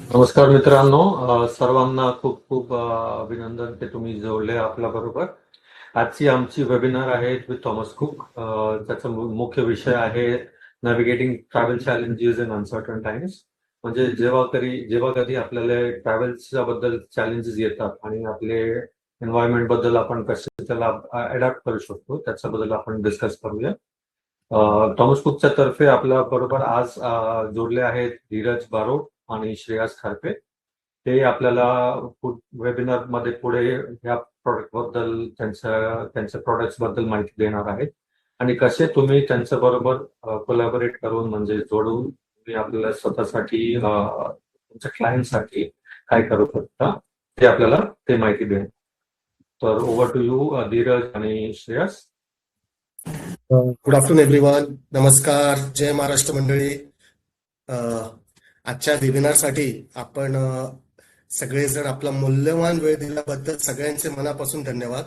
नमस्कार मित्रांनो, सर्वांना खूप खूप अभिनंदन की तुम्ही जोडले आपल्या बरोबर. आजची आमची वेबिनार आहे विथ थॉमस कुक. त्याचा मुख्य विषय आहे navigating travel challenges in uncertain times. म्हणजे जेव्हा कधी आपल्याला ट्रॅव्हल्सच्या बद्दल चॅलेंजेस येतात आणि आपले एन्व्हायरमेंट बद्दल आपण कसे त्याला अडॅप्ट करू शकतो त्याच्याबद्दल आपण डिस्कस करूया. थॉमस कुकच्या तर्फे आपल्या बरोबर आज जोडले आहेत धीरज बारोट आणि श्रेयस खारपे. ते आपल्याला वेबिनार मध्ये पुढे या प्रोडक्ट बद्दल त्यांच्या प्रोडक्ट्स बद्दल माहिती देणार आहेत आणि कसे तुम्ही त्यांच्या बरोबर कोलॅबोरेट करून म्हणजे जोडून तुम्ही आपल्याला स्वतःसाठी तुमच्या क्लायंटसाठी काय करू शकता ते आपल्याला ते माहिती देणार. तर ओव्हर टू यू धीरज आणि श्रेयस. Good afternoon everyone. नमस्कार, जय महाराष्ट्र मंडळी. आजच्या वेबिनारसाठी आपण सगळेजण आपला मूल्यवान वेळ दिल्याबद्दल सगळ्यांचे मनापासून धन्यवाद.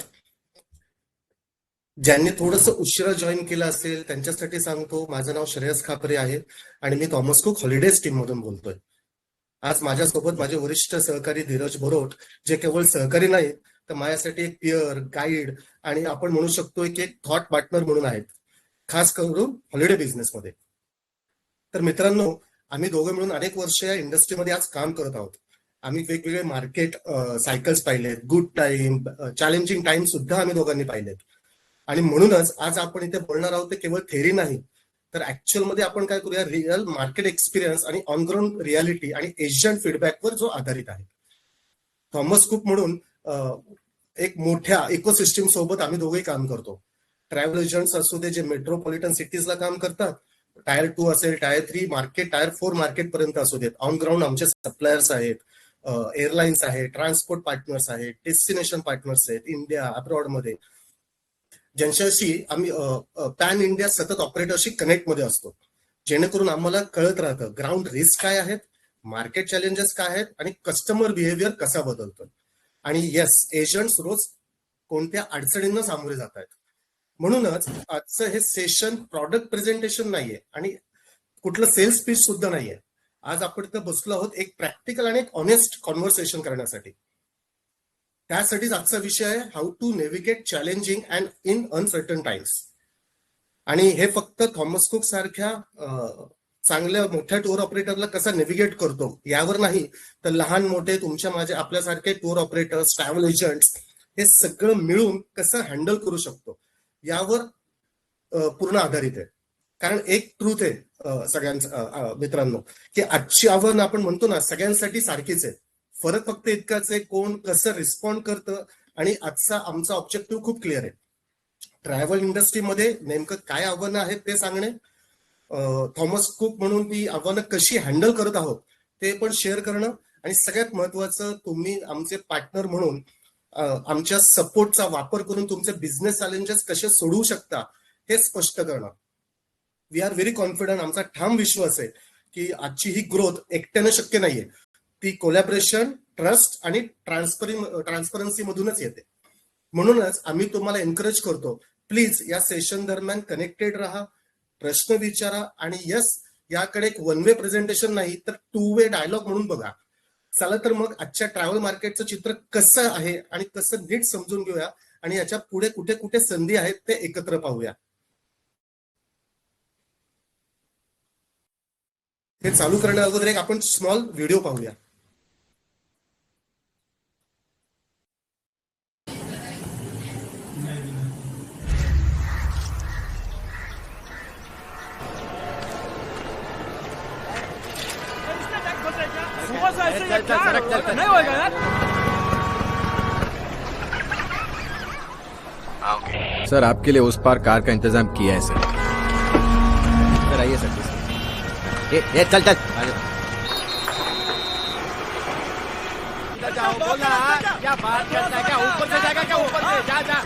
ज्यांनी थोडंसं उशिरा जॉईन केलं असेल त्यांच्यासाठी सांगतो, माझं नाव श्रेयस खापरे आहे आणि मी थॉमस कुक हॉलिडेज टीम मधून बोलतोय. आज माझ्यासोबत माझे वरिष्ठ सहकारी धीरज बरोट, जे केवळ सहकारी नाहीत तर माझ्यासाठी एक पियर, गाईड आणि आपण म्हणू शकतो की एक थॉट पार्टनर म्हणून आहेत, खास करून हॉलिडे बिझनेसमध्ये. तर मित्रांनो, आम्ही दोघं मिळून अनेक वर्ष या इंडस्ट्रीमध्ये आज काम करत आहोत. आम्ही वेगवेगळे मार्केट सायकल्स पाहिलेत, गुड टाइम, चॅलेंजिंग टाइम सुद्धा आम्ही दोघांनी पाहिलेत. आणि म्हणूनच आज आपण इथे बोलणार आहोत ते केवळ थेरी नाही, तर ऍक्च्युअल मध्ये आपण काय करूया, रिअल मार्केट एक्सपिरियन्स आणि ऑन ग्राउंड रियालिटी आणि एजंट फीडबॅकवर जो आधारित आहे. थॉमस कुक म्हणून एक मोठ्या इकोसिस्टीम सोबत आम्ही दोघेही काम करतो. ट्रॅव्हल एजंट्स असू दे जे मेट्रोपॉलिटन सिटीजला काम करतात, टायर 2 असेल, टायर 3 मार्केट, टायर 4 मार्केट पर्यंत असू देत, ऑन ग्राउंड आमचे सप्लायर्स आहेत, एअरलाईन्स आहेत, ट्रान्सपोर्ट पार्टनर्स आहेत, डेस्टिनेशन पार्टनर्स आहेत इंडिया अब्रॉड मध्ये, ज्यांच्याशी आम्ही पॅन इंडिया सतत ऑपरेटरशी कनेक्ट मध्ये असतो, जेणेकरून आम्हाला कळत राहतं ग्राउंड रिस्क काय आहेत, मार्केट चॅलेंजेस काय आहेत आणि कस्टमर बिहेवियर कसा बदलतो. आणि येस, एजंट्स रोज कोणत्या अडचणींना सामोरे जात आहेत. म्हणूनच आजचं हे सेशन प्रॉडक्ट प्रेझेंटेशन नाहीये आणि कुठलं सेल्स पिच सुद्धा नाहीये. आज आपण इथं बसलो आहोत एक प्रॅक्टिकल आणि एक ऑनेस्ट कॉन्व्हर्सेशन करण्यासाठी. त्यासाठीच आजचा विषय आहे how to navigate challenging and in uncertain times. आणि हे फक्त थॉमस कुक सारख्या चांगल्या मोठ्या टूर ऑपरेटरला कसा नेव्हिगेट करतो यावर नाही, तर लहान मोठे तुमच्या माझ्या आपल्यासारखे टूर ऑपरेटर्स, ट्रॅव्हल एजंट्स हे सगळं मिळून कसं हँडल करू शकतो यावर पूर्ण आधारित आहे. कारण एक ट्रूथ आहे सगळ्यांचं मित्रांनो, की आजची आव्हान आपण म्हणतो ना सगळ्यांसाठी सारखीच आहे. फरक फक्त इतकाच आहे कोण कसं रिस्पॉन्ड करतं. आणि आजचा आमचा ऑब्जेक्टिव्ह खूप क्लिअर आहे, ट्रॅव्हल इंडस्ट्रीमध्ये नेमकं काय आव्हानं आहेत ते सांगणे, थॉमस कुक म्हणून ती आव्हानं कशी हँडल करत आहोत ते पण शेअर करणं, आणि सगळ्यात महत्वाचं तुम्ही आमचे पार्टनर म्हणून आमच्या सपोर्टचा वापर करून तुमचे बिझनेस चॅलेंजेस कसे सोडवू शकता हे स्पष्ट करणं. We are very confident. आमचा ठाम विश्वास आहे की आजची ही ग्रोथ एकट्याने शक्य नाहीये, ती कोलॅबरेशन, ट्रस्ट आणि ट्रान्सपरन्सी मधूनच येते. म्हणूनच आम्ही तुम्हाला एनकरेज करतो, प्लीज या सेशन दरम्यान कनेक्टेड राहा, प्रश्न विचारा आणि यस, याकडे एक वन वे प्रेझेंटेशन नाही तर 2 वे डायलॉग म्हणून बघा. चला तर मग आजच्या ट्रॅव्हल मार्केटचं चित्र कसं आहे आणि कसं नीट समजून घेऊया आणि याच्या पुढे कुठे कुठे संधी आहेत ते एकत्र पाहूया. हे चालू करण्या अगोदर एक आपण स्मॉल व्हिडिओ पाहूया. नहीं होगा यार. सर आपके लिए उस पार कार का इंतजाम किया है सर आइए सर. ये चल चल जाओ बोला क्या बात करता है, क्या ऊपर से जाएगा, क्या ऊपर से जा जा.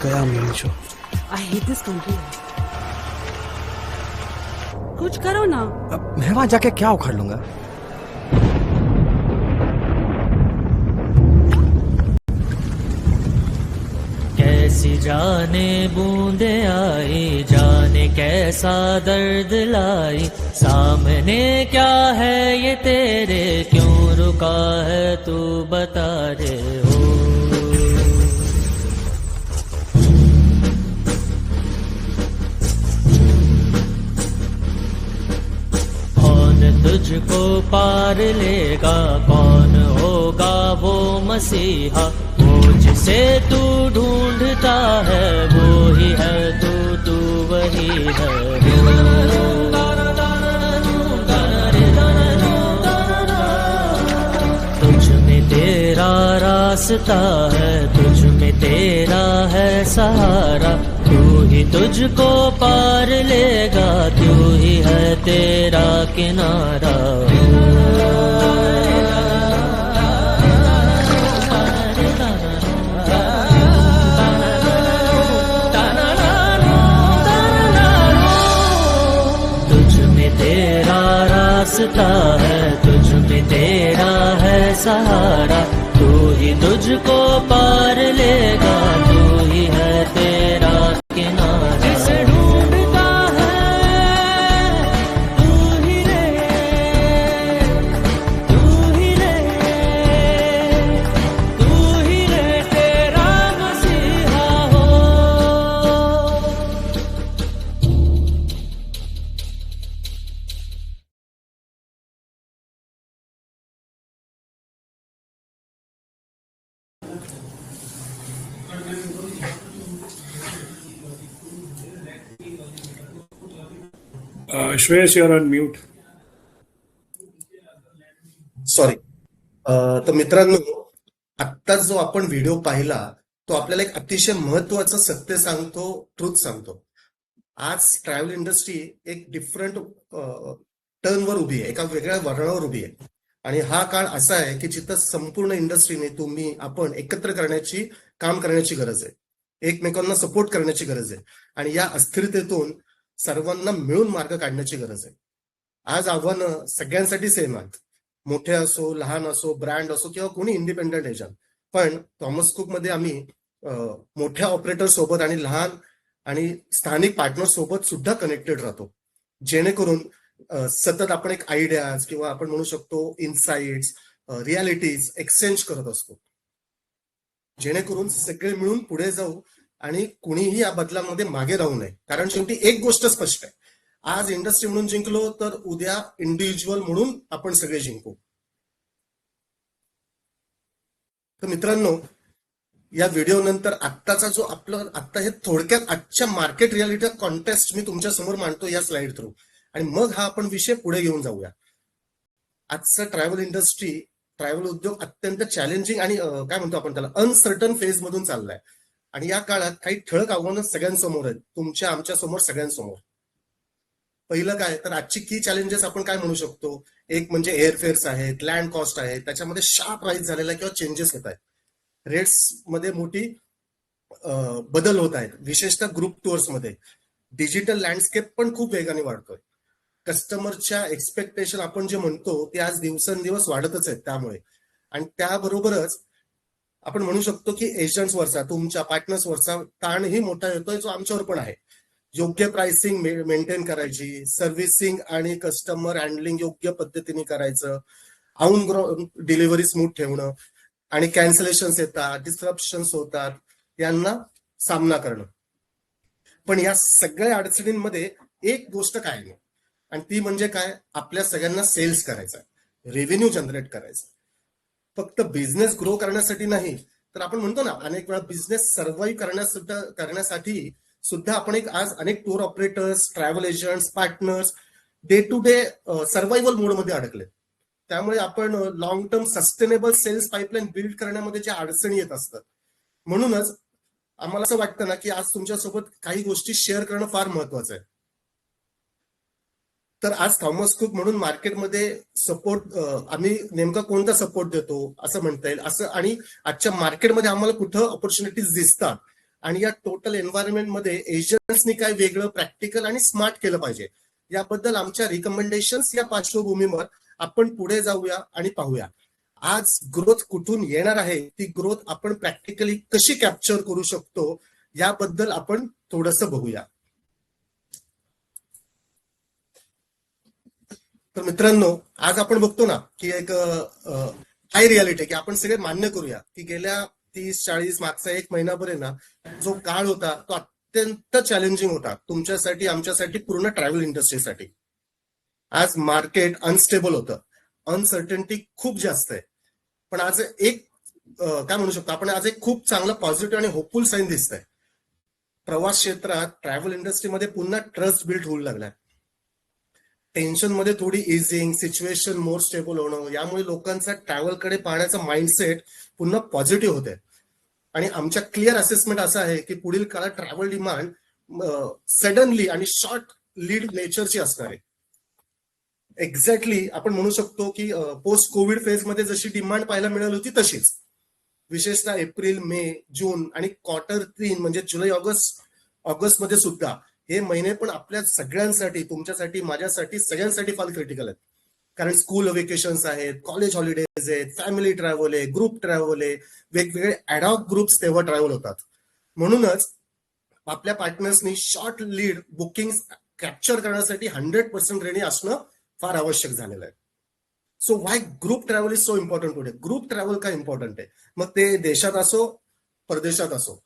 गया मेरी जो. I hate this country. कुछ करो ना. अब मैं वहां जाके क्या उखाड़ लूंगा. कैसी कैसी जाने बूंदे आई, जाने कैसा दर्द लाई, सामने क्या है ये तेरे, क्यों रुका है तू बता रे हो। तुझको पार लेगा, कौन होगा वो मसीहा, वो जिसे तू ढूंढता है, वो ही है तू वही है। तुझ में तेरा रास्ता है, तुझ में तेरा है सहारा, तू ही तुझको पार लेगा, तू ही है तेरा किनारा। तुझ में तेरा रास्ता है, तुझ में तेरा है सहारा, तू ही तुझको पार लेगा, तू ही है तेरा किनारा। जिसे ढूंढता है तू ही रे, तू ही रे, तू ही रे तेरा मसीहा हो। Shreyash, you're on mute. Sorry. तर मित्रांनो, आत्ताच जो आपण व्हिडिओ पाहिला तो आपल्याला एक अतिशय महत्वाचं सत्य सांगतो, ट्रूथ सांगतो. आज ट्रॅव्हल इंडस्ट्री एक डिफरंट टर्नवर उभी आहे, एका वेगळ्या वळणावर उभी आहे. आणि हा काळ असा आहे की जिथं संपूर्ण इंडस्ट्रीने तुम्ही आपण एकत्र करण्याची काम करण्याची गरज आहे, एकमेकांना सपोर्ट करण्याची गरज आहे, आणि या अस्थिरतेतून सर्वांना मिळून मार्ग काढण्याची गरज आहे. आज आव्हानं सगळ्यांसाठी सेम आहेत, मोठे असो, लहान असो, ब्रँड असो किंवा कोणी इंडिपेंडंट एजंट. पण थॉमस कुक मध्ये आम्ही मोठ्या ऑपरेटर सोबत आणि लहान आणि स्थानिक पार्टनर सोबत सुद्धा कनेक्टेड राहतो, जेणेकरून सतत आपण एक आयडियाज किंवा आपण म्हणू शकतो इन्साइट्स, रियालिटीज एक्सचेंज करत असतो, जेणेकरून सगळे मिळून पुढे जाऊ आणि कुणीही या बदलामध्ये मागे राहू नये. कारण शेवटी एक गोष्ट स्पष्ट आहे, आज इंडस्ट्री म्हणून जिंकलो तर उद्या इंडिव्हिज्युअल म्हणून आपण सगळे जिंकू. तर मित्रांनो, या व्हिडिओ नंतर आत्ताचा जो आपलं आत्ता हे थोडक्यात आजच्या मार्केट रियालिटी कॉन्टेस्ट मी तुमच्या समोर मांडतो या स्लाइड थ्रू, आणि मग हा आपण विषय पुढे घेऊन जाऊया. आजचं ट्रॅव्हल इंडस्ट्री, ट्रॅव्हल उद्योग अत्यंत चॅलेंजिंग आणि काय म्हणतो आपण त्याला अनसर्टन फेज मधून चाललाय. आणि या काळात काही ठळक आव्हानं सगळ्यांसमोर आहेत, तुमच्या आमच्या समोर सगळ्यांसमोर. पहिलं काय तर आजची की चॅलेंजेस आपण काय म्हणू शकतो, एक म्हणजे एअरफेअर्स आहेत, लँड कॉस्ट आहे, त्याच्यामध्ये शार्प राईज झालेला किंवा चेंजेस होत आहेत, रेट्स मध्ये मोठी बदल होत आहेत, विशेषतः ग्रुप टूर्स मध्ये. डिजिटल लँडस्केप पण खूप वेगाने वाढतोय. कस्टमरच्या एक्सपेक्टेशन आपण जे म्हणतो ते आज दिवसेंदिवस वाढतच आहेत. त्यामुळे आणि त्याबरोबरच आपण म्हणू शकतो की एजंट्स वरचा, तुमच्या पार्टनर्स वरचा ताणही मोठा येतोय, जो आमच्यावर पण आहे. योग्य प्राइसिंग मेंटेन करायची, सर्व्हिसिंग आणि कस्टमर हँडलिंग योग्य पद्धतीने करायचं, ऑन ग्राउंड डिलिव्हरी स्मूथ ठेवणं, आणि कॅन्सलेशन्स येतात, डिस्ट्रप्शन्स होतात, यांना सामना करणं. पण या सगळ्या अडचणींमध्ये एक गोष्ट काय नाही, आणि ती म्हणजे काय, आपल्या सगळ्यांना सेल्स करायचा, रेव्हेन्यू जनरेट करायचा. फक्त बिझनेस ग्रो करण्यासाठी नाही, तर आपण म्हणतो ना अनेक वेळा बिझनेस सर्व्हाइव्ह करण्यासाठी सुद्धा आपण आज अनेक tour operators, travel agents, partners day to day survival मोडमध्ये अडकले. त्यामुळे आपण long term sustainable sales pipeline build करण्यामध्ये ज्या अडचणी येत असतात, म्हणूनच आम्हाला असं वाटतं ना की आज तुमच्यासोबत काही गोष्टी शेअर करणं फार महत्वाचं आहे. तर आज थॉमस कुक म्हणून मार्केटमध्ये सपोर्ट आम्ही नेमका कोणता सपोर्ट देतो असं म्हणता येईल असं, आणि आजच्या मार्केटमध्ये आम्हाला कुठं ऑपॉर्च्युनिटीज दिसतात, आणि या टोटल एन्व्हायरमेंटमध्ये एजंट्सनी काय वेगळं, प्रॅक्टिकल आणि स्मार्ट केलं पाहिजे, याबद्दल आमच्या रिकमेंडेशन्स या पार्श्वभूमीवर आपण पुढे जाऊया आणि पाहूया. आज ग्रोथ कुठून येणार आहे, ती ग्रोथ आपण प्रॅक्टिकली कशी कॅप्चर करू शकतो, याबद्दल आपण थोडंसं बघूया. तर मित्रांनो, आज आपण बघतो ना की एक हाय रियालिटी की आपण सगळे मान्य करूया की गेल्या 30-40 मागचा 1 महिनाभर ना जो काळ होता तो अत्यंत चॅलेंजिंग होता तुमच्यासाठी, आमच्यासाठी, पूर्ण ट्रॅव्हल इंडस्ट्रीसाठी. आज मार्केट अनस्टेबल होतं, अनसर्टनिटी खूप जास्त आहे. पण आज एक काय म्हणू शकतो आपण, आज एक खूप चांगला पॉझिटिव्ह आणि होपफुल साईन दिसतंय. प्रवास क्षेत्रात, ट्रॅव्हल इंडस्ट्रीमध्ये पुन्हा ट्रस्ट बिल्ड होऊ लागलाय. टेन्शन मध्ये थोडी इझिंग, सिच्युएशन मोर स्टेबल होणं, यामुळे लोकांचा ट्रॅव्हलकडे पाहण्याचा माइंडसेट पुन्हा पॉझिटिव्ह होते. आणि आमच्या क्लिअर असेसमेंट असा आहे की पुढील काळात ट्रॅव्हल डिमांड सडनली आणि शॉर्ट लीड नेचरची असणार आहे. एक्झॅक्टली आपण म्हणू शकतो की पोस्ट कोविड फेजमध्ये जशी डिमांड पाहायला मिळाली होती तशीच, विशेषतः एप्रिल, मे, जून आणि क्वार्टर 3 म्हणजे जुलै ऑगस्ट मध्ये सुद्धा हे महिने पण आपल्या सगळ्यांसाठी, तुमच्यासाठी, माझ्यासाठी, सगळ्यांसाठी फार क्रिटिकल आहेत. कारण स्कूल वेकेशन्स आहेत, कॉलेज हॉलिडेज आहेत, फॅमिली ट्रॅव्हल आहे, ग्रुप ट्रॅव्हल आहे, वेगवेगळे ॲडॉक ग्रुप्स तेव्हा ट्रॅव्हल होतात. म्हणूनच आपल्या पार्टनर्सनी शॉर्ट लीड बुकिंग कॅप्चर करण्यासाठी 100% रेडी असणं फार आवश्यक झालेलं आहे. So Y group travel is so important today. Group travel का इम्पॉर्टंट आहे, मग ते देशात असो परदेशात असो,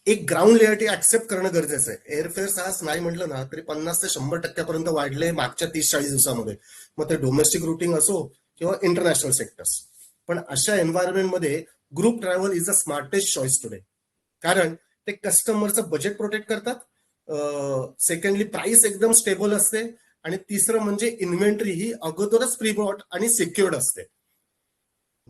एक ग्राउंड रियालिटी ऍक्सेप्ट करणं गरजेचं आहे. एअरफेअर्स आज नाही म्हटलं ना तरी 50 ते 100% वाढले मागच्या 30-40 दिवसामध्ये, मग ते डोमेस्टिक रुटिंग असो किंवा इंटरनॅशनल सेक्टर्स. पण अशा एन्व्हायरमेंटमध्ये group travel is a smartest choice today. कारण ते कस्टमरचं बजेट प्रोटेक्ट करतात, सेकंडली प्राइस एकदम स्टेबल असते, आणि तिसरं म्हणजे इन्व्हेंटरी ही अगोदरच प्री बॉट आणि सिक्युर्ड असते.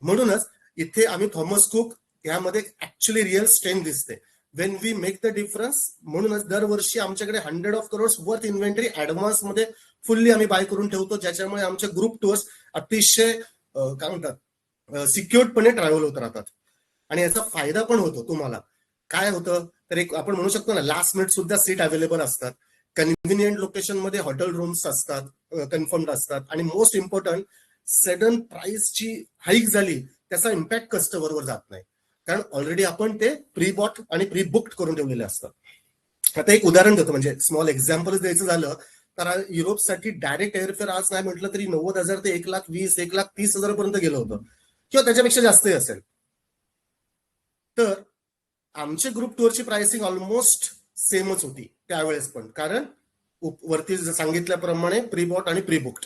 म्हणूनच इथे आम्ही थॉमस कुक यामध्ये ऍक्च्युअली रिअल स्ट्रेंथ दिसते. When we make the difference. म्हणूनच दरवर्षी आमच्याकडे 100 crores वर्थ इन्व्हेंटरी ऍडव्हान्स मध्ये फुल्ली आम्ही बाय करून ठेवतो, ज्याच्यामुळे आमचे ग्रुप टूर्स अतिशय काय म्हणतात सिक्युअर्डपणे ट्रॅव्हल होत राहतात. आणि याचा फायदा पण होतो तुम्हाला. काय होतं तर एक आपण म्हणू शकतो ना, लास्ट मिनिट सुद्धा सीट अवेलेबल असतात, कन्व्हिनियंट लोकेशन मध्ये हॉटेल रूम्स असतात, कन्फर्म्ड असतात, आणि मोस्ट इम्पॉर्टंट सडन प्राइसची हाईक झाली त्याचा इम्पॅक्ट कस्टमरवर जात नाही, कारण ऑलरेडी आपण ते प्री बॉट आणि प्री बुक्ड करून ठेवलेले असतात. आता एक उदाहरण देतो, म्हणजे स्मॉल एक्झाम्पल द्यायचं झालं तर युरोपसाठी डायरेक्ट एअरफेअर आज नाही म्हटलं तरी 90,000 ते 1,20,000 1,30,000 पर्यंत गेलं होतं, किंवा त्याच्यापेक्षा जास्तही असेल. तर आमच्या ग्रुप टूरची प्राइसिंग ऑलमोस्ट सेमच होती त्यावेळेस पण, कारण वरती सांगितल्याप्रमाणे प्री बॉट आणि प्री बुक्ड.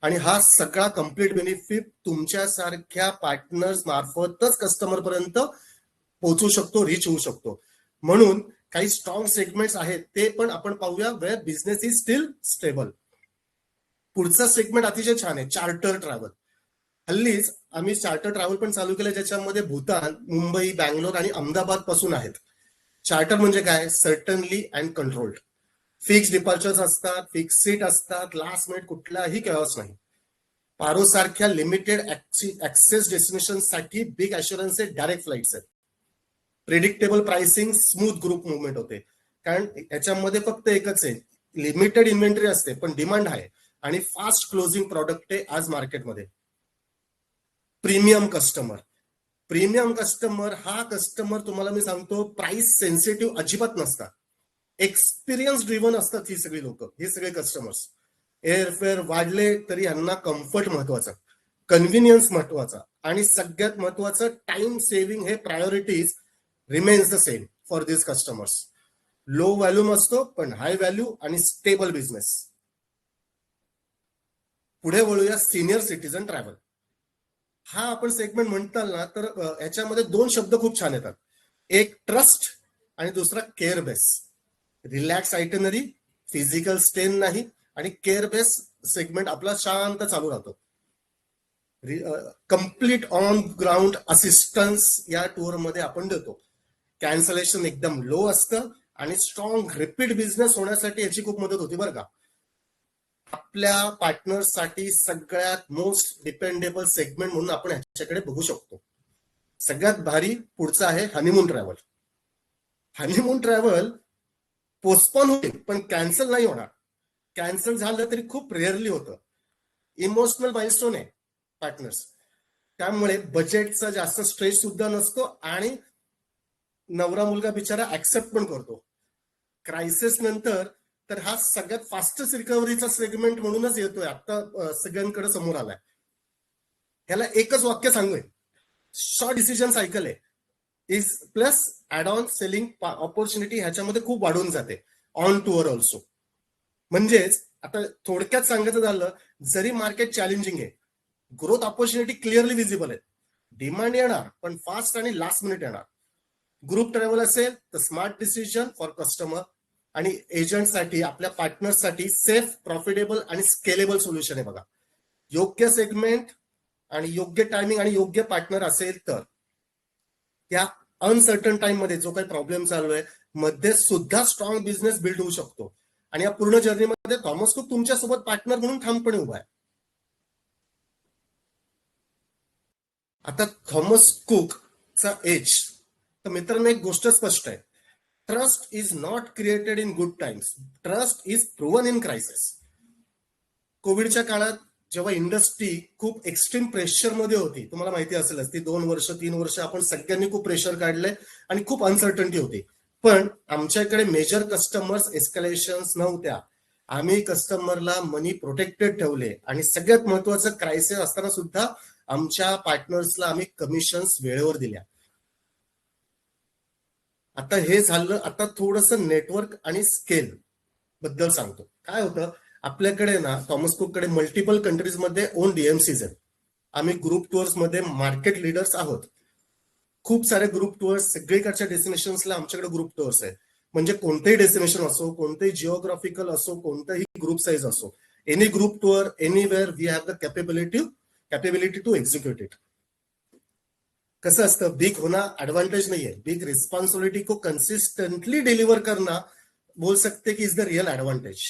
आणि हा सगळा कम्प्लीट बेनिफिट तुमच्यासारख्या पार्टनर्स मार्फतच कस्टमर पर्यंत पोहोचू शकतो, रीच होऊ शकतो. म्हणून काही स्ट्रॉंग सेगमेंट्स आहेत ते पण आपण पाहूया, where business is still stable. पुढचा सेगमेंट अतिशय छान आहे, चार्टर ट्रॅव्हल. हल्लीच आम्ही चार्टर ट्रॅव्हल पण चालू केलं, ज्याच्यामध्ये भूतान, मुंबई, बँगलोर आणि अहमदाबाद पासून आहेत. चार्टर म्हणजे काय, certainly and controlled. Fix departures असतात, फिक्स सीट असतात, लास्ट मिनिट कुठलाही केऑस नाही. पारो सारख्या लिमिटेड ऍक्सेस डेस्टिनेशन साठी बिग अश्युरन्स आहे, डायरेक्ट फ्लाइट्स आहेत, predictable pricing, smooth group movement होते. कारण याच्यामध्ये फक्त एकच आहे, लिमिटेड इन्व्हेंटरी असते पण डिमांड आहे, आणि फास्ट क्लोजिंग प्रॉडक्ट आहे आज मार्केटमध्ये. Premium customer. प्रीमियम कस्टमर हा कस्टमर तुम्हाला मी सांगतो प्राइस सेन्सिटिव्ह अजिबात नसतात, एक्सपिरियन्स ड्रिव्हन असतात ही सगळी लोक, हे सगळे कस्टमर्स. एअरफेअर वाढले तरी यांना कम्फर्ट महत्वाचा, कन्व्हिनियन्स महत्वाचा, आणि सगळ्यात महत्वाचं टाइम सेव्हिंग हे priorities remains the same for this customers. Low volume असतो पण हाय व्हॅल्यू आणि स्टेबल बिझनेस. पुढे वळूया सिनियर सिटीजन ट्रॅव्हल. हा आपण सेगमेंट म्हणताल ना तर याच्यामध्ये 2 शब्द खूप छान येतात, एक ट्रस्ट आणि दुसरा care base. Relax itinerary, physical स्टेन नाही, आणि केअर बेस सेगमेंट आपला शांत चालू राहतो. कम्प्लीट ऑन ग्राउंड असिस्टन्स या टूर मध्ये आपण देतो. कॅन्सलेशन एकदम लो असतं, आणि स्ट्रॉंग रिपीट बिझनेस होण्यासाठी याची खूप मदत होती बरं का. आपल्या पार्टनर्ससाठी सगळ्यात मोस्ट डिपेंडेबल सेगमेंट म्हणून आपण ह्याच्याकडे बघू शकतो. सगळ्यात भारी पुढचं आहे honeymoon travel. Honeymoon travel postpone होईल पण कॅन्सल नाही होणार. कॅन्सल झालं तरी खूप रेअरली होतं. इमोशनल माइलस्टोन आहे पार्टनर्स, त्यामुळे बजेटचा जास्त स्ट्रेस सुद्धा नसतो, आणि नवरा मुलगा बिचारा ऍक्सेप्ट पण करतो. क्रायसिस नंतर तर हा सगळ्यात फास्टेस्ट रिकव्हरीचा सेगमेंट म्हणूनच येतोय, आता सगळ्यांकडे समोर आलाय. ह्याला एकच वाक्य सांगूय, शॉर्ट डिसिजन सायकल आहे. Is plus add on selling opportunity ह्याच्यामध्ये खूप वाढून जाते, ऑन टूअर ऑल्सो. म्हणजेच आता थोडक्यात सांगायचं झालं, जरी मार्केट चॅलेंजिंग आहे, ग्रोथ ऑपॉर्च्युनिटी क्लिअरली विजिबल आहे. डिमांड येणार पण फास्ट आणि लास्ट मिनिट येणार. ग्रुप ट्रॅव्हल असेल तर स्मार्ट डिसिजन फॉर कस्टमर, आणि एजंटसाठी, आपल्या पार्टनर्ससाठी सेफ, प्रॉफिटेबल आणि स्केलेबल सोल्युशन आहे. बघा, योग्य सेगमेंट आणि योग्य टायमिंग आणि योग्य पार्टनर असेल तर त्या अनसर्टन टाइम मध्ये जो काही प्रॉब्लेम चालू आहे मध्ये सुद्धा स्ट्रॉंग बिझनेस बिल्ड होऊ शकतो. आणि या पूर्ण जर्नीमध्ये थॉमस कुक तुमच्यासोबत पार्टनर म्हणून ठामपणे उभा आहे. आता थॉमस कुकचा एज, तर मित्रांनो एक गोष्ट स्पष्ट आहे, trust is not created in good times, trust is proven in crisis. कोविडच्या काळात जेव्हा इंडस्ट्री खूप एक्स्ट्रीम प्रेशर मध्ये होती, तुम्हाला माहिती असेलच, ती 2 वर्ष 3 वर्ष आपण सगळ्यांनी खूप प्रेशर काढले आणि खूप अनसर्टन्टी होती. पण आमच्याकडे मेजर कस्टमर्स एस्कलेशन्स नव्हत्या. आम्ही कस्टमरला मनी प्रोटेक्टेड ठेवले आणि सगळ्यात महत्वाचं, क्रायसिस असताना सुद्धा आमच्या पार्टनर्सला आम्ही कमिशन्स वेळेवर दिल्या. आता हे झालं. आता थोडंसं नेटवर्क आणि स्केल बद्दल सांगतो. काय होतं, आपल्याकडे ना थॉमस कुककडे मल्टिपल कंट्रीजमध्ये ओन डीएमसीज आहेत. आम्ही ग्रुप टूर्स मध्ये मार्केट लिडर्स आहोत. खूप सारे ग्रुप टूर्स, सगळीकडच्या डेस्टिनेशन्सला आमच्याकडे ग्रुप टूर्स आहेत. म्हणजे कोणतेही डेस्टिनेशन असो, कोणतेही जिओग्राफिकल असो, कोणताही ग्रुप साईज असो, any group tour anywhere we have the capability to execute it. कसं असतं, बिग होना एडवांटेज नहीं है, बिग रिस्पॉन्सिबिलिटी को कंसिस्टंटली डिलिव्हर करना बोल सकते की इज द रियल एडवांटेज.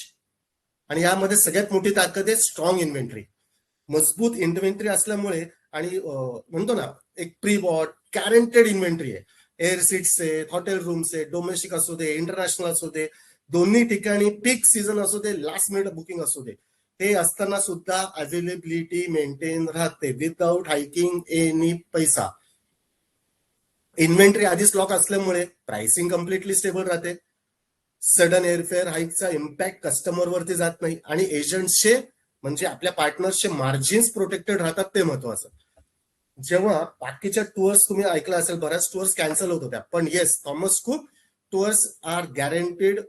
आणि यामध्ये सगळ्यात मोठी ताकद आहे स्ट्रॉंग इन्व्हेंटरी. मजबूत इन्व्हेंटरी असल्यामुळे, आणि म्हणतो ना एक प्री बॉट गॅरंटेड इन्व्हेंटरी आहे. एअर सीट्स आहेत, हॉटेल रूम्स आहेत, डोमेस्टिक असू दे, इंटरनॅशनल असू दे, दोन्ही ठिकाणी पीक सीझन असू दे, लास्ट मिनिट बुकिंग असू दे, हे असताना सुद्धा अवेलेबिलिटी मेंटेन राहते विदाउट हायकिंग एनी पैसा. इन्व्हेंटरी आधीच लॉक असल्यामुळे प्राइसिंग कम्प्लिटली स्टेबल राहते. सडन एअरफेअर हाईकचा इम्पॅक्ट कस्टमरवरती जात नाही. आणि एजंट्सचे म्हणजे आपल्या पार्टनर्सचे मार्जिन्स प्रोटेक्टेड राहतात, ते महत्वाचं. जेव्हा बाकीच्या टूर्स तुम्ही ऐकलं असेल, बऱ्याच टूर्स कॅन्सल होत होत्या, पण yes, Thomas Cook tours are guaranteed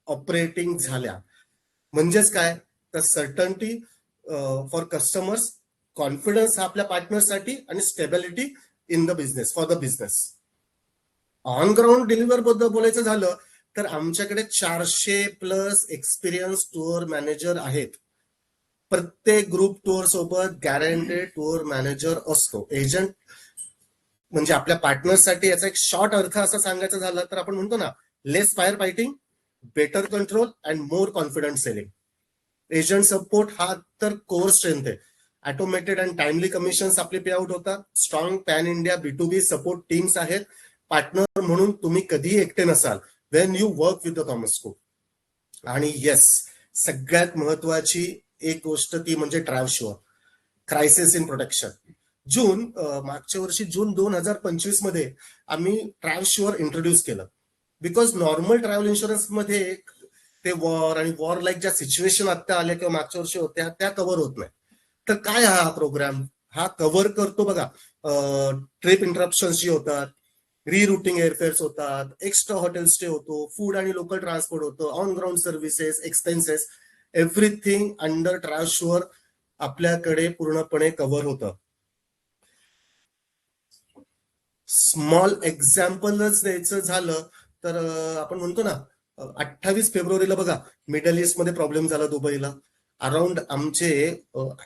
operating झाल्या. म्हणजेच काय, तर सर्टन्टी फॉर कस्टमर्स, कॉन्फिडन्स हा आपल्या पार्टनरसाठी, आणि stability in the business, for the business. On ground deliver बद्दल बोलायचं झालं तर आमच्याकडे 400+ एक्सपिरियन्स टूर मॅनेजर आहेत. प्रत्येक ग्रुप टूर सोबत गॅरंटेड टूर मॅनेजर असतो. एजंट म्हणजे आपल्या पार्टनर्ससाठी याचा एक शॉर्ट अर्थ असा सांगायचा झाला तर आपण म्हणतो ना, less fire fighting, better control and more confident selling. Agent support हा तर कोर स्ट्रेंथ आहे. ऑटोमेटेड अँड टाइमली कमिशन्स आपले पे आउट होतात. Strong pan India B2B support teams आहेत. पार्टनर म्हणून तुम्ही कधीही एकटे नसाल when you work with the Thomas Cook. आणि येस, सगळ्यात महत्वाची एक गोष्ट ती म्हणजे travel sure, crisis in protection. मागच्या वर्षी जून 2025 मध्ये आम्ही ट्रॅव्हल शुअर इंट्रोड्यूस केलं. बिकॉज नॉर्मल ट्रॅव्हल इन्शुरन्स मध्ये ते वॉर आणि वॉर लाईक ज्या सिच्युएशन आता आल्या किंवा मागच्या वर्षी होत्या त्या कव्हर होत नाही. तर काय हा प्रोग्राम, हा कव्हर करतो बघा. ट्रिप इंटरप्शन्स जी होतात, रिरूटिंग एअरफेअर्स होतात, एक्स्ट्रा हॉटेल स्टे होतो, फूड आणि लोकल ट्रान्सपोर्ट होतं, on ground services, expenses, everything under travel sure आपल्याकडे पूर्णपणे कव्हर होतं. स्मॉल एक्झाम्पलच द्यायचं झालं तर आपण म्हणतो ना, 28 फेब्रुवारीला बघा मिडल ईस्ट मध्ये प्रॉब्लेम झाला दुबईला. अराउंड आमचे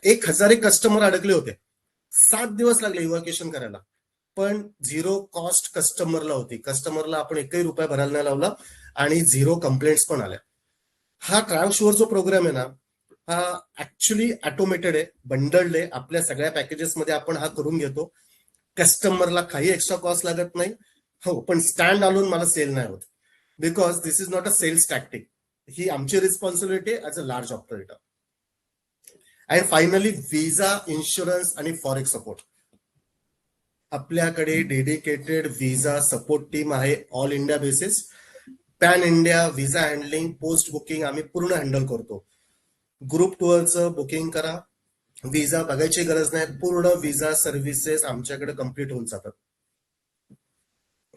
1000 कस्टमर अडकले होते. 7 दिवस लागले इव्हॅक्युएशन करायला, पण झिरो कॉस्ट कस्टमरला होती. कस्टमरला आपण एकही रुपया भरायला नाही लावला आणि 0 कंप्लेंट्स पण आल्या. हा ट्रॅव्हल शुअर जो प्रोग्राम आहे ना, हा ऍक्च्युली ऑटोमेटेड आहे, बंडल्ड आहे. आपल्या सगळ्या पॅकेजेस मध्ये आपण हा करून घेतो. कस्टमरला काही एक्स्ट्रा कॉस्ट लागत नाही. हो, पण स्टँड अलोन मला सेल नाही होत, because this is not a sales tactic. ही आमची responsibility as a large operator. And finally, visa, insurance आणि फॉरेक्स सपोर्ट. आपल्याकडे डेडिकेटेड व्हिसा सपोर्ट टीम आहे all India basis. Pan India visa handling, post booking आम्ही पूर्ण handle करतो. Group टूरचं booking करा, व्हिसा बघायची गरज नाही, पूर्ण व्हिसा सर्व्हिसेस आमच्याकडे कम्प्लीट होऊन जातात.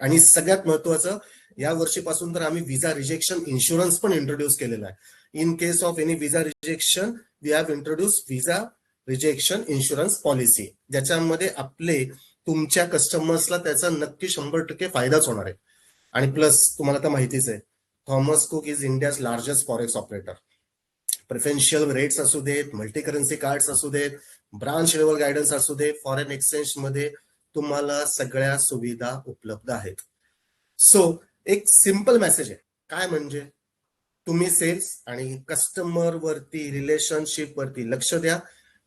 आणि सगळ्यात महत्वाचं, या वर्षीपासून तर आम्ही व्हिसा रिजेक्शन इन्शुरन्स पण इंट्रोड्यूस केलेला आहे. In case of any visa rejection we have introduce visa rejection insurance policy, ज्याच्यामध्ये आपले तुमच्या कस्टमर्सला त्याचा नक्की 100% फायदाच होणार आहे. आणि प्लस तुम्हाला तर माहितीच आहे, Thomas cook is India's largest forex operator. Preferential rates असू देत, मल्टी करन्सी कार्ड्स असू देत, ब्रांच लेवल गायडन्स असू दे, फॉरेन एक्सचेंज मध्ये तुम्हाला सगळ्या सुविधा उपलब्ध आहेत. सो एक सिंपल मेसेज आहे, काय म्हणजे तुम्ही सेल्स आणि कस्टमर वरती, रिलेशनशिप वरती लक्ष द्या.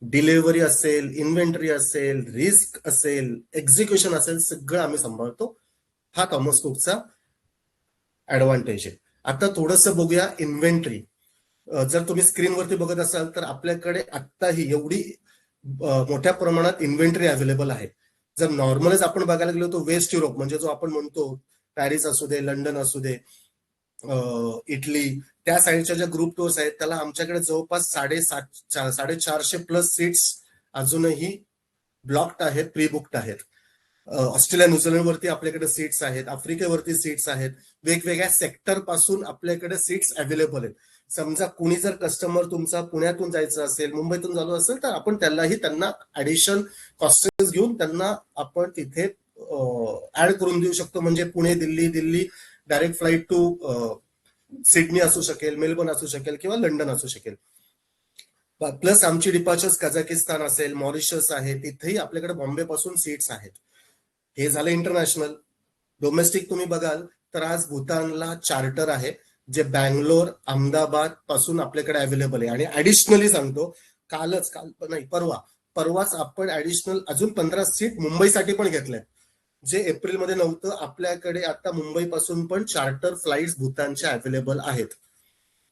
डिलिव्हरी असेल, इन्व्हेंटरी असेल, रिस्क असेल, एक्झिक्युशन असेल, सगळं आम्ही सांभाळतो. हा थॉमस कुकचा ऍडव्हान्टेज आहे. आता थोडंसं बघूया इन्व्हेंटरी. जर तुम्ही स्क्रीनवरती बघत असाल तर आपल्याकडे आत्ताही एवढी मोठ्या प्रमाणात इन्व्हेंटरी अवेलेबल आहे. जर नॉर्मलच आपण बघायला गेलो तर वेस्ट युरोप म्हणजे जो आपण म्हणतो पॅरिस असू दे, लंडन असू दे, इटली, त्या साईडच्या ज्या ग्रुप टूर्स आहेत त्याला आमच्याकडे जवळपास 450 प्लस सीट्स अजूनही ब्लॉक्ड आहेत, प्री बुक्ड आहेत. ऑस्ट्रेलिया, न्यूझीलंड वरती आपल्याकडे सीट्स आहेत, आफ्रिकेवरती सीट्स आहेत, वेगवेगळ्या सेक्टर पासून आपल्याकडे सीट्स अवेलेबल आहेत. समजा कुणी जर कस्टमर तुमचा पुण्यातून जायचं असेल, मुंबईतून चालू असेल तर आपण त्यांना ऍडिशन कॉस्टेस घेऊन त्यांना आपण तिथे ऍड करून देऊ शकतो. म्हणजे Pune, Delhi direct flight to Sydney असू शकेल, मेलबर्न असू शकेल किंवा लंडन असू शकेल. प्लस आमची डिपार्चर्स कझाकिस्तान असेल, मॉरिशस आहे, तिथेही आपल्याकडे बॉम्बे पासून सीट्स आहेत. हे झालं इंटरनॅशनल. डोमेस्टिक तुम्ही बघाल तर आज भूतानला चार्टर आहे जे बँगलोर, अहमदाबाद पासून आपल्याकडे अवेलेबल आहे. आणि ऍडिशनली सांगतो, परवाच आपण ऍडिशनल अजून 15 सीट मुंबईसाठी पण घेतल्यात, जे एप्रिलमध्ये नव्हतं. आपल्याकडे आता मुंबईपासून पण चार्टर फ्लाईट्स भूतानच्या अवेलेबल आहेत.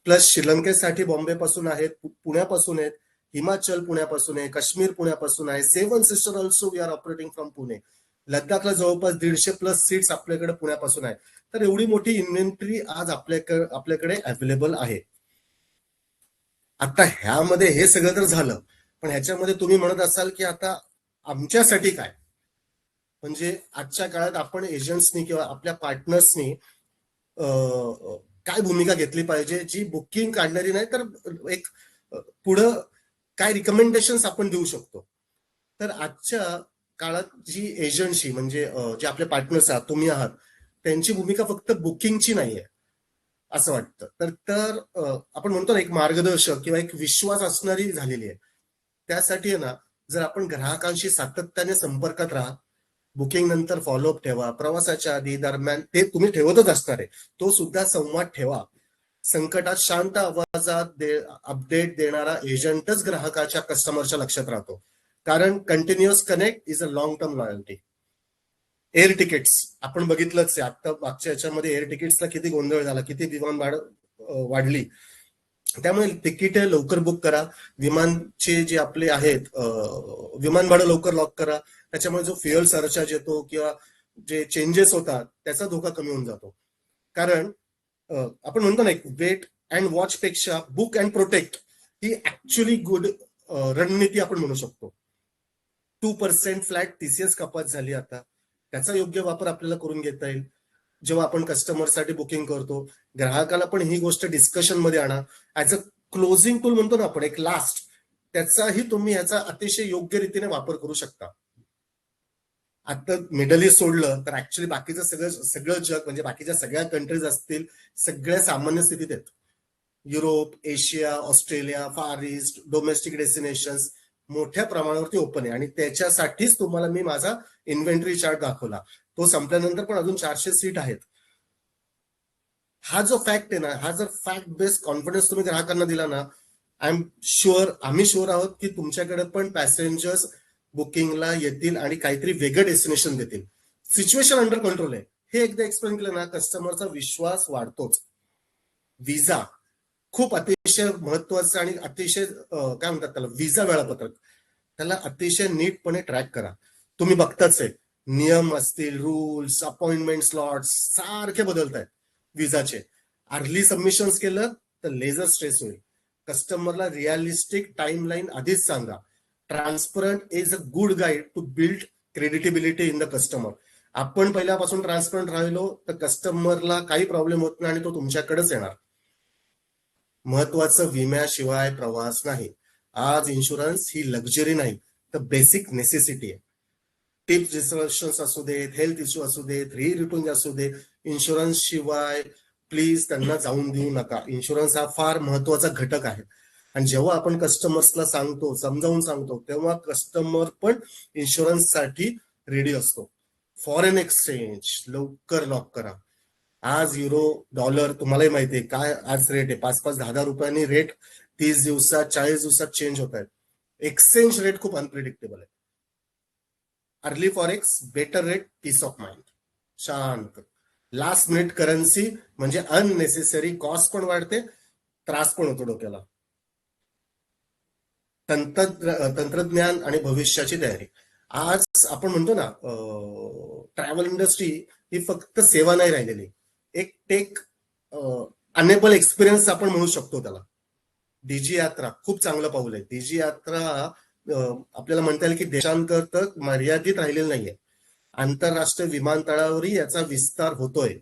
प्लस श्रीलंकेसाठी बॉम्बे पासून आहेत, पुण्यापासून आहेत, हिमाचल पुण्यापासून आहे, काश्मीर पुण्यापासून आहे, 7 sister also we are operating from Pune. लद्दाखला जवळपास 150 प्लस सीट्स आपल्याकडे पुण्यापासून आहे. तर एवढी मोठी इन्व्हेंटरी आज आपल्याकडे अवेलेबल आहे. आता ह्यामध्ये हे सगळं तर झालं, पण ह्याच्यामध्ये तुम्ही म्हणत असाल की आता आमच्यासाठी काय, म्हणजे आजच्या काळात आपण एजंट्सनी किंवा आपल्या पार्टनर्सनी काय भूमिका घेतली पाहिजे, जी बुकिंग काढणारी नाही तर एक पुढं काय रिकमेंडेशन्स आपण देऊ शकतो. तर आजच्या काळात जी एजंटशी म्हणजे जे आपले पार्टनर्स आहात, तुम्ही आहात, त्यांची भूमिका फक्त बुकिंगची नाहीये असं वाटतं. तर आपण म्हणतो ना, एक मार्गदर्शक किंवा एक विश्वास असणारी झालेली आहे. त्यासाठी आहे ना, जर आपण ग्राहकांशी सातत्याने संपर्कात राहा, बुकिंग नंतर फॉलोअप ठेवा, प्रवासाच्या आधी, दरम्यान ते तुम्ही ठेवतच असणार आहे, तो सुद्धा संवाद ठेवा. संकटात शांत आवाजात अपडेट देणारा एजंटच ग्राहकाच्या, कस्टमरच्या लक्षात राहतो. कारण continuous connect is a long term loyalty. Air tickets आपण बघितलंच आहे, आता मागच्या याच्यामध्ये एअर तिकीट्सला किती गोंधळ झाला, किती विमान भाडं वाढली. त्यामुळे तिकीटे लवकर बुक करा. विमानचे जे आपले आहेत विमान भाडं लवकर लॉक करा. त्याच्यामुळे जो फ्युएल सरचार्ज येतो किंवा जे चेंजेस होतात त्याचा धोका कमी होऊन जातो. कारण आपण म्हणतो ना, एक वेट अँड वॉच पेक्षा book and protect he actually good रणनीती आपण म्हणू शकतो. 2% फ्लॅट TCS कपात झाली आता, त्याचा योग्य वापर आपल्याला करून घेता येईल. जेव्हा आपण कस्टमरसाठी बुकिंग करतो, ग्राहकाला पण ही गोष्ट डिस्कशन मध्ये आणा. ऍज अ क्लोजिंग टूल म्हणतो ना आपण, एक लास्ट, त्याचाही तुम्ही ह्याचा अतिशय योग्य रीतीने वापर करू शकता. आता मिडल ईस्ट सोडलं तर ऍक्च्युली बाकीचं सगळं जग म्हणजे बाकीच्या सगळ्या कंट्रीज असतील, सगळ्या सामान्य स्थितीत आहेत. युरोप, एशिया, ऑस्ट्रेलिया, फार ईस्ट, डोमेस्टिक डेस्टिनेशन्स मोठ्या प्रमाणावरती ओपन आहे. आणि त्याच्यासाठीच तुम्हाला मी माझा इन्व्हेंटरी चार्ट दाखवला. तो संपल्यानंतर पण अजून 400 सीट आहेत. हा जो फॅक्ट आहे ना, हा जर फॅक्ट बेस्ड कॉन्फिडन्स तुम्ही ग्राहकांना दिला ना, आम्ही शुअर आहोत की तुमच्याकडे पण पॅसेंजर्स बुकिंगला येतील आणि काहीतरी वेगळं डेस्टिनेशन देतील. सिच्युएशन अंडर कंट्रोल आहे हे एकदा एक्सप्लेन केलं ना, कस्टमरचा विश्वास वाढतोच. व्हिसा खूप अतिशय महत्वाचं आणि अतिशय काय म्हणतात त्याला, व्हिसा वेळापत्रक, त्याला अतिशय नीटपणे ट्रॅक करा. तुम्ही बघताच आहे, नियम असतील, रूल्स, अपॉइंटमेंट स्लॉट्स सारखे बदलत आहेत विजाचे. अर्ली सबमिशन्स केलं तर लेझर स्ट्रेस होईल. कस्टमरला रिअलिस्टिक टाइमलाईन आधीच सांगा. Transparent is a good guide to build creditability in the customer. आपण पहिल्यापासून ट्रान्सपरंट राहिलो तर कस्टमरला काही प्रॉब्लेम होत नाही आणि तो तुमच्याकडेच येणार. महत्वाचं विम्याशिवाय प्रवास नाही. आज इन्शुरन्स ही लक्झरी नाही तर बेसिक नेसेसिटी आहे. टिप्स डिस्ट्रक्शन्स असू देत, हेल्थ इश्यू असू देत, रिटर्न असू दे, इन्शुरन्स शिवाय प्लीज त्यांना जाऊन देऊ नका. इन्शुरन्स हा फार महत्वाचा घटक आहे आणि जेव्हा आपण कस्टमर्सला सांगतो, समजावून सांगतो, तेव्हा कस्टमर पण इन्शुरन्ससाठी रेडी असतो. फॉरेन एक्सचेंज लवकर लॉक करा. आज युरो डॉलर तुम्हालाही माहिती आहे काय आज रेट आहे. 5-10 रुपयांनी रेट 30 दिवसात 40 दिवसात चेंज होत आहेत. एक्सचेंज रेट खूप अनप्रिडिक्टेबल आहे. Early forex better rate, peace of mind, शांत. लास्ट मिनिट करन्सी म्हणजे अननेसेसरी कॉस्ट पण वाढते, त्रास पण होतो डोक्याला. तंत्रज्ञान आणि भविष्याची तयारी. आज आपण म्हणतो ना ट्रॅव्हल इंडस्ट्री ही फक्त सेवा नाही राहिलेली, एक टेक अनेबल एक्सपिरियन्स आपण म्हणू शकतो त्याला. डीजी यात्रा खूप चांगलं पाऊल आहे. डीजी यात्रा आपल्याला म्हणता येईल की देशांकरता मर्यादित राहिलेलं नाहीये. आंतरराष्ट्रीय विमानतळावरही याचा विस्तार होतोय.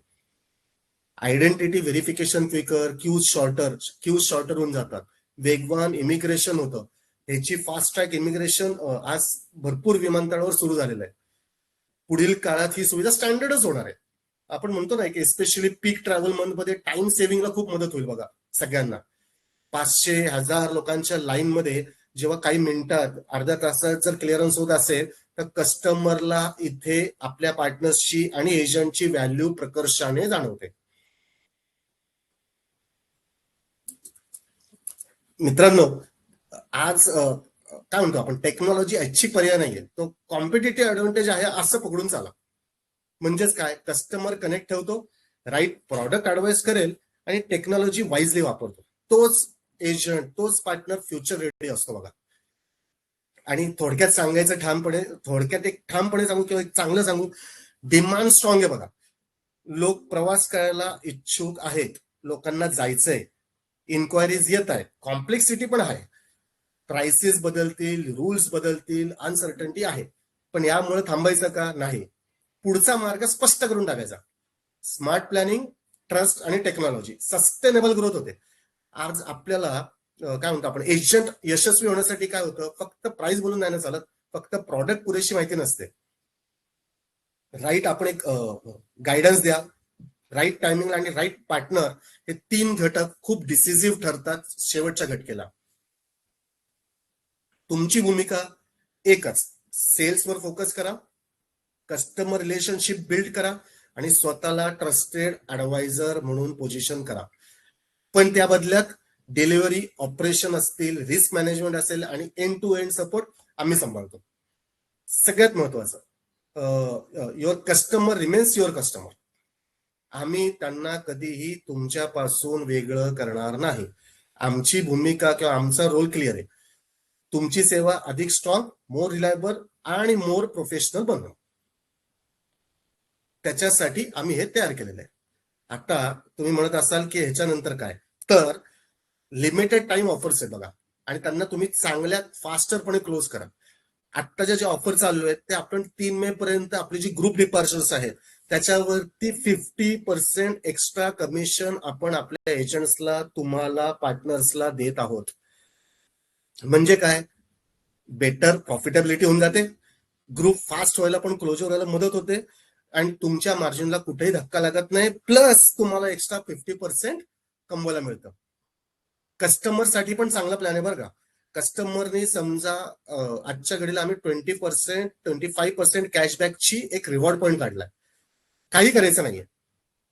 Identity verification quicker, queues shorter होऊन जातात. वेगवान इमिग्रेशन होतं. ह्याची फास्ट ट्रॅक इमिग्रेशन आज भरपूर विमानतळावर सुरू झालेलं आहे. पुढील काळात ही सुविधा स्टँडर्डच होणार आहे. आपण म्हणतो ना की एस्पेशली पीक ट्रॅव्हल मध्ये टाइम सेव्हिंगला खूप मदत होईल बघा सगळ्यांना. 500-1000 लोकांच्या लाईन मध्ये जेव्हा काही मिनिटात अर्ध्या तासात जर क्लिअरन्स होत असेल तर कस्टमरला इथे आपल्या पार्टनर्सची आणि एजंटची व्हॅल्यू प्रकर्षाने जाणवते. मित्रांनो, आज काय म्हणतो आपण टेक्नॉलॉजी ऐच्छिक पर्याय नाहीये, तो कॉम्पिटिटिव्ह ऍडव्हान्टेज आहे असं पकडून चाला. म्हणजेच काय, कस्टमर कनेक्ट ठेवतो, राईट प्रॉडक्ट ऍडवाइस करेल आणि टेक्नॉलॉजी वाईजली वापरतो. तोच एजंट, तोच पार्टनर फ्युचर रेडी असतो बघा. आणि थोडक्यात सांगायचं एक ठामपणे सांगू किंवा एक चांगलं सांगू, डिमांड स्ट्रॉंग आहे बघा. लोक प्रवास करायला इच्छुक आहेत, लोकांना जायचंय, इन्क्वायरीज येत आहेत, कॉम्प्लेक्सिटी पण आहे, प्राइसेस बदलतील, रूल्स बदलतील, अनसर्टन्टी आहे. पण यामुळे थांबायचं का नाही, पुढचा मार्ग स्पष्ट करून टाकायचा. स्मार्ट प्लॅनिंग, ट्रस्ट आणि टेक्नॉलॉजी, सस्टेनेबल ग्रोथ होते. आज आपल्याला काय म्हणतो आपण, एजंट यशस्वी होण्यासाठी काय होतं, फक्त प्राइस बोलून नाही ना चालत, फक्त प्रॉडक्ट पुरेशी माहिती नसते. राईट आपण एक गायडन्स द्या, राईट टायमिंग आणि राईट पार्टनर, हे 3 घटक खूप डिसिसिव्ह ठरतात शेवटच्या घटकेला. तुमची भूमिका एकच, सेल्सवर फोकस करा, कस्टमर रिलेशनशिप बिल्ड करा आणि स्वतःला ट्रस्टेड ऍडवायझर म्हणून पोझिशन करा. पण त्या बदल्यात डिलिव्हरी, ऑपरेशन असतील, रिस्क मॅनेजमेंट असेल आणि एंड टू एंड सपोर्ट आम्ही सांभाळतो. सगळ्यात महत्वाचं, your customer remains your customer. आम्ही त्यांना कधीही तुमच्यापासून वेगळं करणार नाही. आमची भूमिका किंवा आमचा रोल क्लिअर आहे, तुमची सेवा अधिक स्ट्रॉंग, मोर रिलायबल आणि मोर प्रोफेशनल बनवणं. त्याच्यासाठी आम्ही हे तयार केलेलं आहे. आता तुम्ही म्हणत असाल की ह्याच्यानंतर काय, तर लिमिटेड टाइम ऑफर्स आहेत बघा आणि त्यांना तुम्ही चांगल्या फास्टरपणे क्लोज करा. आत्ताच्या ज्या ऑफर चालू आहेत ते आपण 3 मे पर्यंत आपली जी ग्रुप डिपार्चर्स आहेत त्याच्यावरती 50% एक्स्ट्रा कमिशन आपण आपल्या एजंट्सला, तुम्हाला, पार्टनर्सला देत आहोत. म्हणजे काय, बेटर प्रॉफिटेबिलिटी होऊन जाते, ग्रुप फास्ट व्हायला पण क्लोजर व्हायला मदत होते आणि तुमच्या मार्जिनला कुठेही धक्का लागत नाही. प्लस तुम्हाला एक्स्ट्रा 50% कमवायला मिळतं. कस्टमरसाठी पण चांगला प्लॅन आहे बरं का. कस्टमरने समजा आजच्या घडीला आम्ही 25% कॅशबॅकची एक रिवॉर्ड पॉईंट काढलाय. काही करायचं नाहीये,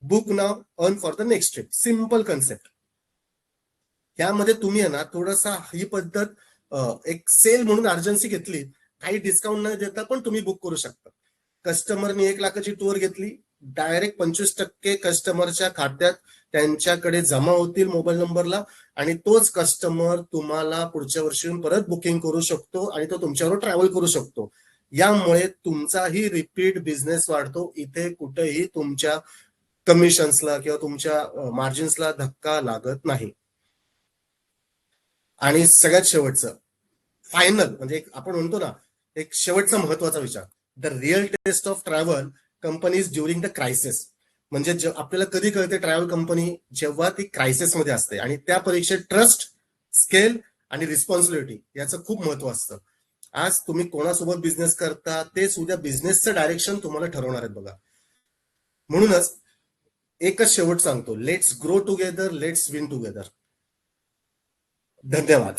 book now, earn for the next trip, simple concept. यामध्ये तुम्ही आहे ना थोडासा ही पद्धत एक सेल म्हणून अर्जन्सी घेतली, काही डिस्काउंट न देता पण तुम्ही बुक करू शकता. कस्टमरने 1 लाखाची टूर घेतली, डायरेक्ट 25% कस्टमरच्या खात्यात त्यांच्याकडे जमा होतील मोबाईल नंबरला आणि तोच कस्टमर तुम्हाला पुढच्या वर्षी परत बुकिंग करू शकतो आणि तो तुमच्यावर ट्रॅव्हल करू शकतो. यामुळे तुमचाही रिपीट बिझनेस वाढतो. इथे कुठेही तुमच्या कमिशन्सला किंवा तुमच्या मार्जिन्सला धक्का लागत नाही. आणि सगळ्यात शेवटचं फायनल म्हणजे आपण म्हणतो ना, एक शेवटचा महत्वाचा विचार, the real test of travel companies during the crisis. म्हणजे आपल्याला कधी कळते ट्रॅव्हल कंपनी, जेव्हा ती क्रायसिस मध्ये असते. आणि त्या परीक्षेत ट्रस्ट, स्केल आणि रिस्पॉन्सिबिलिटी याचं खूप महत्व असतं. आज तुम्ही कोणासोबत बिझनेस करता तेच उद्या बिझनेसचं डायरेक्शन तुम्हाला ठरवणार आहेत बघा. म्हणूनच एकच शेवट सांगतो, let's grow together, let's win together. धन्यवाद.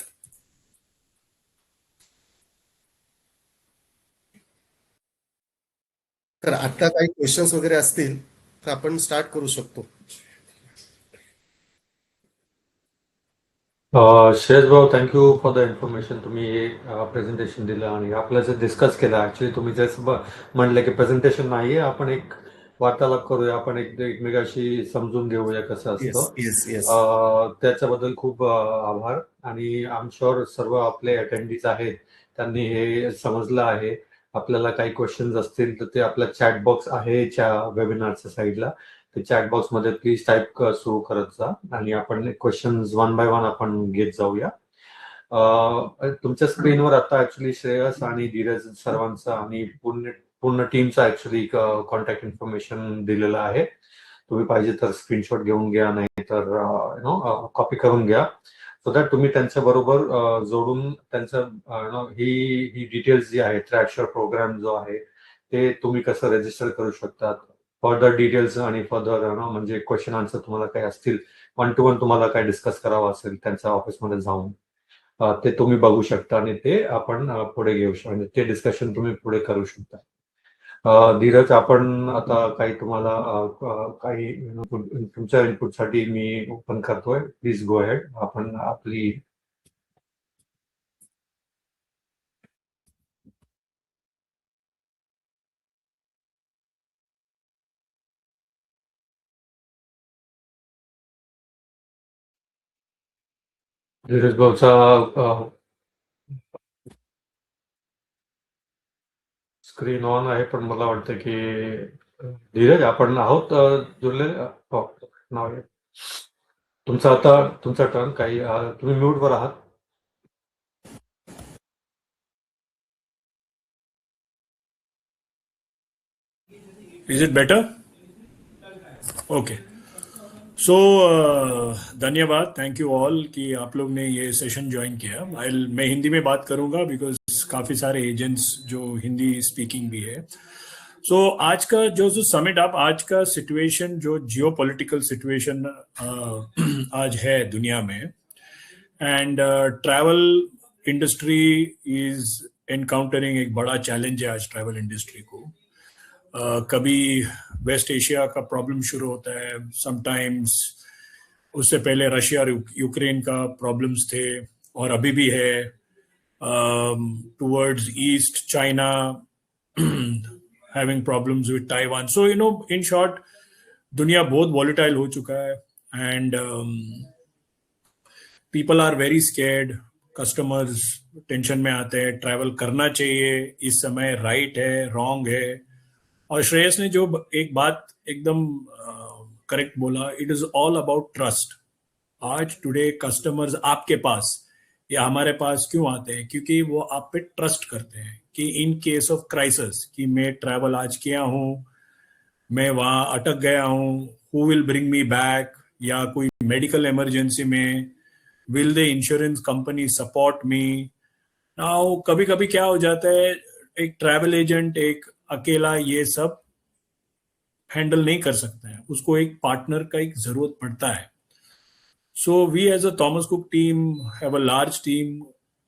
तर आता काही क्वेश्चन्स वगैरे असतील तर आपण स्टार्ट करू शकतो. श्रेयस भाऊ, थँक्यू फॉर द इन्फॉर्मेशन. तुम्ही हे प्रेझेंटेशन दिलं आणि आपलं जे डिस्कस केलं, ऍक्च्युली तुम्ही जसं म्हणलं की प्रेझेंटेशन नाहीये, आपण एक वार्तालाप करूया, आपण एकमेकाशी समजून घेऊया कसं असतं. Yes yes. त्याच्याबद्दल खूप आभार. आणि आय एम शुअर सर्व आपले अटेंडीज आहेत त्यांनी हे समजलं आहे. आपल्याला काही क्वेश्चन्स असतील तर ते आपला चॅट बॉक्स आहे वेबिनारच्या साईडला, ते चॅट बॉक्स मध्ये प्लीज टाईप सुरू करत जा आणि आपण क्वेश्चन्स वन बाय वन आपण घेत जाऊया. तुमच्या स्क्रीनवर आता ऍक्च्युली श्रेयस आणि धीरज सर्वांचा आणि पूर्ण टीमचा ऍक्च्युली कॉन्टॅक्ट इन्फॉर्मेशन दिलेलं आहे. तुम्ही पाहिजे तर स्क्रीनशॉट घेऊन घ्या, नाही तर कॉपी करून घ्या, सो दॅट तुम्ही त्यांच्या बरोबर जोडून त्यांचं ही डिटेल्स जी आहे, ट्रॅकशॉट प्रोग्राम जो आहे ते तुम्ही कसं रजिस्टर करू शकतात, फर्दर डिटेल्स आणि फर्दर म्हणजे क्वेश्चन आन्सर तुम्हाला काही असतील, 1 to 1 तुम्हाला काय डिस्कस करावं असेल त्यांच्या ऑफिसमध्ये जाऊन, ते तुम्ही बघू शकता आणि ते आपण पुढे घेऊ शकता, म्हणजे ते डिस्कशन तुम्ही पुढे करू शकता. धीरज, आपण आता काही तुम्हाला काही तुमच्या इनपुटसाठी मी ओपन करतोय. Please go ahead. आपण आपली धीरज भाऊचा स्क्रीन ऑन आहे, पण मला वाटतं की धीरज आपण आहोत जुळले. नाव आहे तुमचं, आता तुमचा टर्न. काही तुम्ही म्यूटवर आहात. Is it better? Okay. So धन्यवाद, थैंक यू ऑल कि आप लोग ने ये सेशन ज्वाइन किया. मैं हिंदी में बात करूंगा बिकॉज काफ़ी सारे एजेंट्स जो हिंदी स्पीकिंग भी है. सो आज का जो समिट आप आज का सिचुएशन, जो जियोपॉलिटिकल सिचुएशन आज है दुनिया में, end travel industry is encountering एक बड़ा चैलेंज है आज ट्रैवल इंडस्ट्री को. कभी वेस्ट एशिया का प्रॉब्लम शुरू होता है, समटाइम्स उससे पहले रशिया और यूक्रेन का प्रॉब्लम्स थे और अभी भी है. Towards east China having problems with Taiwan. So in short दुनिया बहुत वॉलेटाइल हो चुका है and people are very scared. Customers tension में आते हैं. ट्रैवल करना चाहिए इस समय, राइट है, रॉन्ग है. और श्रेयस ने जो एक बात एकदम करेक्ट बोला, it is all about trust. आज टुडे कस्टमर्स आपके पास या हमारे पास क्यों आते हैं? क्योंकि वो आप पे ट्रस्ट करते हैं कि इन केस ऑफ क्राइसिस, कि मैं ट्रैवल आज किया हूँ, मैं वहाँ अटक गया हूँ, who will bring me back, या कोई मेडिकल इमरजेंसी में will the insurance company support me. Now कभी कभी क्या हो जाता है, एक ट्रैवल एजेंट एक अकेला ये सब हैंडल नहीं कर सकता है, उसको एक पार्टनर का एक जरूरत पड़ता है. So we as a Thomas Cook team have a large team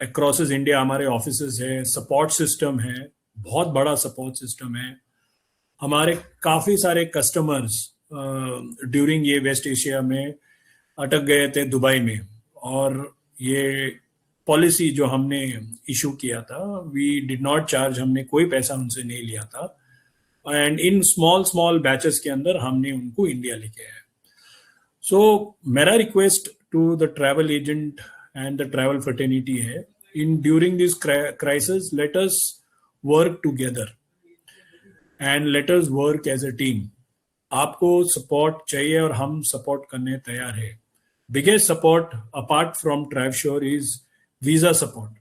across India. हमारे ऑफिसेज है, सपोर्ट सिस्टम है, बहुत बड़ा सपोर्ट सिस्टम है. हमारे काफी सारे कस्टमर्स ड्यूरिंग ये वेस्ट एशिया में अटक गए थे दुबई में, और ये पॉलिसी जो हमने इशू किया था, वी डिड नॉट चार्ज, हमने कोई पैसा उनसे नहीं लिया था, एंड इन स्मॉल बैचेस के अंदर हमने उनको इंडिया लेके आया. सो मेरा request to the travel agent and the travel fraternity है, in during this crisis let us work together and let us work as a team. आपको सपोर्ट चाहिए और हम सपोर्ट करने तैयार है. Biggest support apart from travel sure is visa support.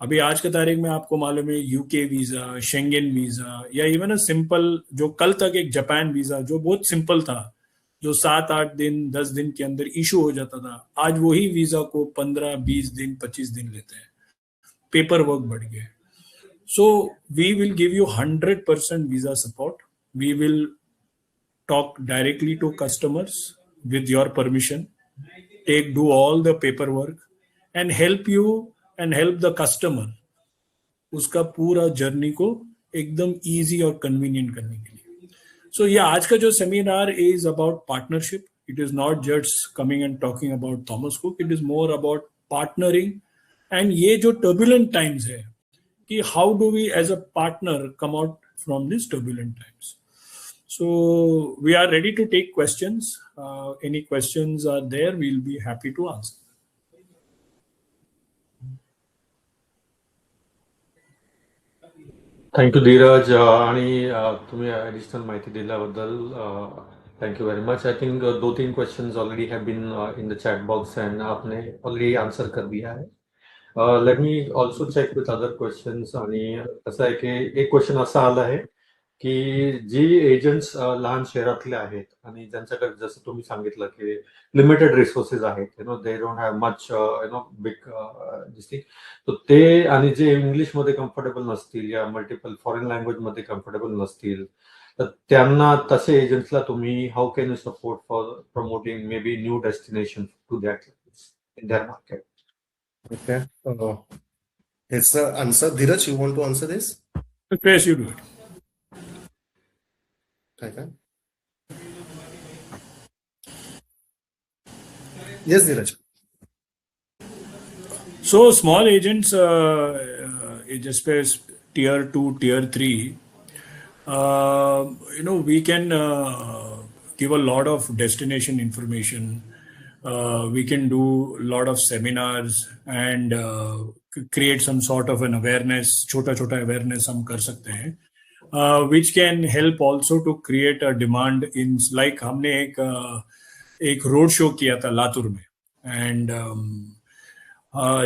अभी आज के तारीख में आपको मालूम है यूके वीजा, शेंगेन वीजा या इवन अ सिंपल जो कल तक एक जापान वीजा जो बहुत सिंपल था, जो 7-8 दिन 10 दिन के अंदर इशू हो जाता था, आज वही वीजा को 15-20 दिन 25 दिन लेते हैं. पेपर वर्क बढ़ गया. So we will give you 100% visa support. We will talk directly to customers with your permission, do all the paperwork and help you and help the customer उसका पूरा जर्नी को एकदम easy और convenient करने के लिए. So yeah, आज का जो seminar is about partnership. It is not just coming and talking about Thomas Cook. It is more about partnering. And ये जो turbulent times है कि how do we as a partner come out from these turbulent times. So we are ready to take questions. Any questions are there, we'll be happy to answer. Thank you Dheeraj आणि तुम्ही additional माहिती दिल्याबद्दल thank you very much. I think 2-3 questions already have been in the chat box and आपने already answer कर दिया है. Let me also check with other questions. आणि कसं आहे की एक क्वेश्चन असा आला आहे की जी एजंट्स लहान शहरातले आहेत आणि ज्यांच्याकडे जसं तुम्ही सांगितलं की लिमिटेड रिसोर्सेस आहेत, they don't have much big this thing, तर ते आणि जे इंग्लिशमध्ये कम्फर्टेबल नसतील या मल्टिपल फॉरेन लँग्वेजमध्ये कम्फर्टेबल नसतील, तर त्यांना तसे एजंट्सला तुम्ही how can you support for promoting may be new destination to that in that market. Okay. It's the answer. Dheeraj, you want to answer this? Yes, you do it. Okay. Yes, Dheeraj. So small agents, just tier 2, tier 3, we can give a lot of destination information. We can do a lot of seminars and create some sort of an awareness, छोटा awareness हम कर सकते हैं, which can help also to create a demand in, like हमने एक road show KIA था लातूर में. And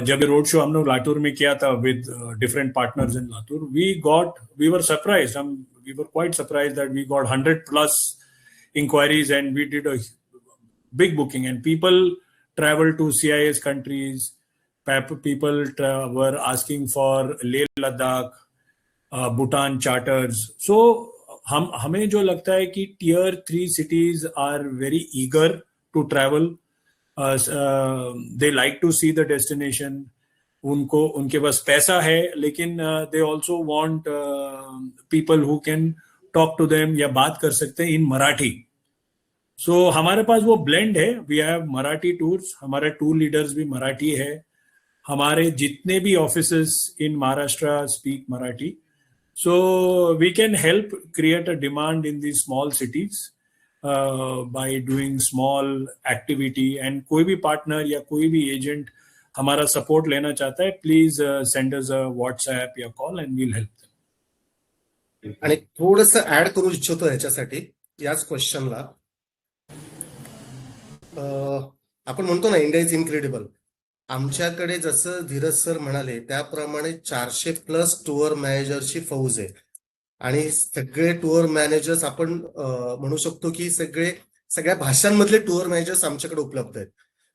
जब road show हम लोग लातूर में किया था with different partners in Latur, we were surprised. We were quite surprised that we got 100+ inquiries and we did a big booking, and people travel to CIS countries. People were asking for Leh Ladakh, Bhutan charters. So हमें जो लगता है कि tier 3 cities are very eager to travel. They like to see the destination. उनके pass पैसा है, लेकिन they also want people who can talk to them या बात कर सकते हैं in Marathi. So हमारे पास वो blend है. We have Marathi tours. हमारे tour leaders भी मराठी है. हमारे जितने भी offices in Maharashtra speak Marathi. So we can help create a demand in these small cities by doing small activity. And कोई भी partner या कोई भी agent हमारा support लेना चाहता है, please send us a WhatsApp या call and we'll help them. आणि थोडंसं ऍड करू इच्छितो याच्यासाठी याच क्वेश्चनला. आपण म्हणतो ना इंडिया इज इनक्रेडिबल. आमच्याकडे जसं धीरज सर म्हणाले त्याप्रमाणे 400+ टूर मॅनेजरची फौज आहे. आणि सगळे टूर मॅनेजर्स आपण म्हणू शकतो की सगळ्या भाषांमधले टूर मॅनेजर्स आमच्याकडे उपलब्ध आहेत.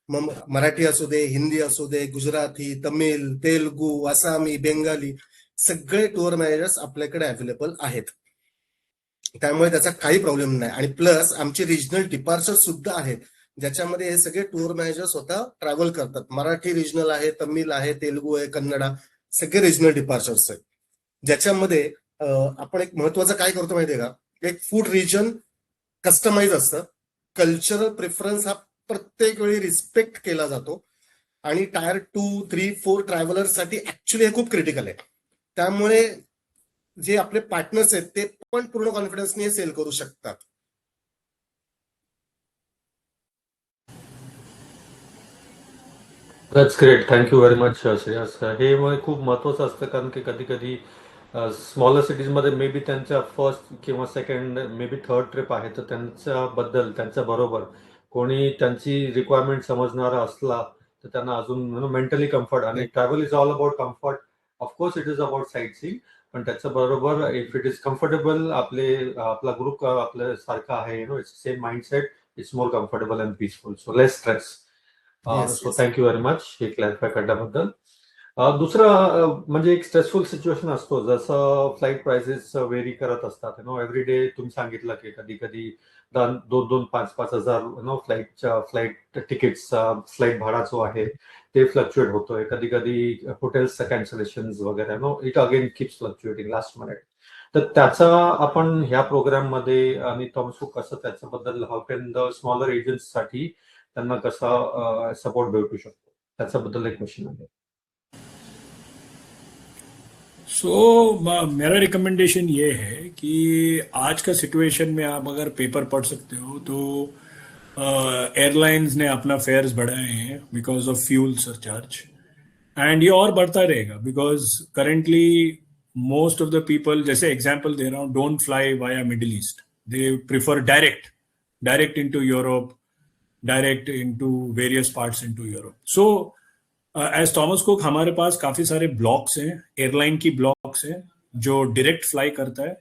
मग मराठी असू दे, हिंदी असू दे, गुजराती, तमिळ, तेलुगू, आसामी, बेंगाली, सगळे टूर मॅनेजर्स आपल्याकडे अवेलेबल आहेत. त्यामुळे त्याचा काही प्रॉब्लेम नाही. आणि प्लस आमचे रिजनल डिपार्चर सुद्धा आहेत ज्याच्यामध्ये हे सगळे टूर मॅनेजर स्वतः ट्रॅव्हल करतात. मराठी रिजनल आहे, तमिळ आहे, तेलुगू आहे, कन्नडा, सगळे रिजनल डिपार्चर्स आहेत. ज्याच्यामध्ये आपण एक महत्वाचं काय करतो माहितीये का, एक फूड रिजन कस्टमाइज असतं. कल्चरल प्रेफरन्स हा प्रत्येक वेळी रिस्पेक्ट केला जातो. आणि टायर 2, 3, 4 ट्रॅव्हलर्ससाठी ऍक्च्युली हे खूप क्रिटिकल आहे. त्यामुळे जे आपले पार्टनर्स आहेत ते पण पूर्ण कॉन्फिडन्सने सेल करू शकतात. That's great. Thank you very much Shreyas. हे मग खूप महत्वाचं असतं कारण की कधी कधी स्मॉलर सिटीजमध्ये मे बी त्यांच्या फर्स्ट किंवा second may be third trip आहे, तर त्यांच्याबद्दल त्यांच्या बरोबर कोणी त्यांची रिक्वायरमेंट समजणारा असला तर त्यांना अजून मेंटली कम्फर्ट. आणि travel is all about comfort. Of course it is about site seeing, पण त्याच्याबरोबर इफ इट इज कम्फर्टेबल, आपला ग्रुप आपल्या सारखा आहे, it's same mindset, it's more comfortable and peaceful, so less stress. Yes, so yes. Thank you very much हे clarify करण्याबद्दल. दुसरं म्हणजे एक स्ट्रेसफुल सिच्युएशन असतो, जसं फ्लाईट प्राइसेस व्हेरी करत असतात. एव्हरी डे तुम्ही सांगितलं की कधी कधी 2,500 फ्लाईट तिकीट्सचा फ्लाईट भाडा जो आहे ते फ्लक्च्युएट होतोय. कधी कधी हॉटेल्सचा कॅन्सलेशन वगैरे, it again keeps fluctuating last minute. तर त्याचा आपण ह्या प्रोग्राम मध्ये आणि थॉमस कुक कसं त्याच्याबद्दल हाऊ कॅन द स्मॉलर एजंट्ससाठी त्यांना कसा सपोर्ट भेटू शकतो, त्याच्याबद्दल एक क्वेश्चन आहे. मेरा रिकमेंडेशन ये है कि आज का सिचुएशन में आप अगर पेपर पढ़ सकते हो तो एयरलाइंस ने अपना फेयर्स बढ़ाए हैं because of fuel surcharge, end ये और बढ़ता रहेगा because currently most of the people, जैसे एग्जांपल दे रहा हूँ, डोंट फ्लाई वाया middle east, they prefer direct into Europe, direct into various parts into Europe. So as Thomas cook हमारे pass काफी सारे ब्लॉक्स हैं, एयरलाइन की ब्लॉक्स हैं जो डायरेक्ट फ्लाई करता है,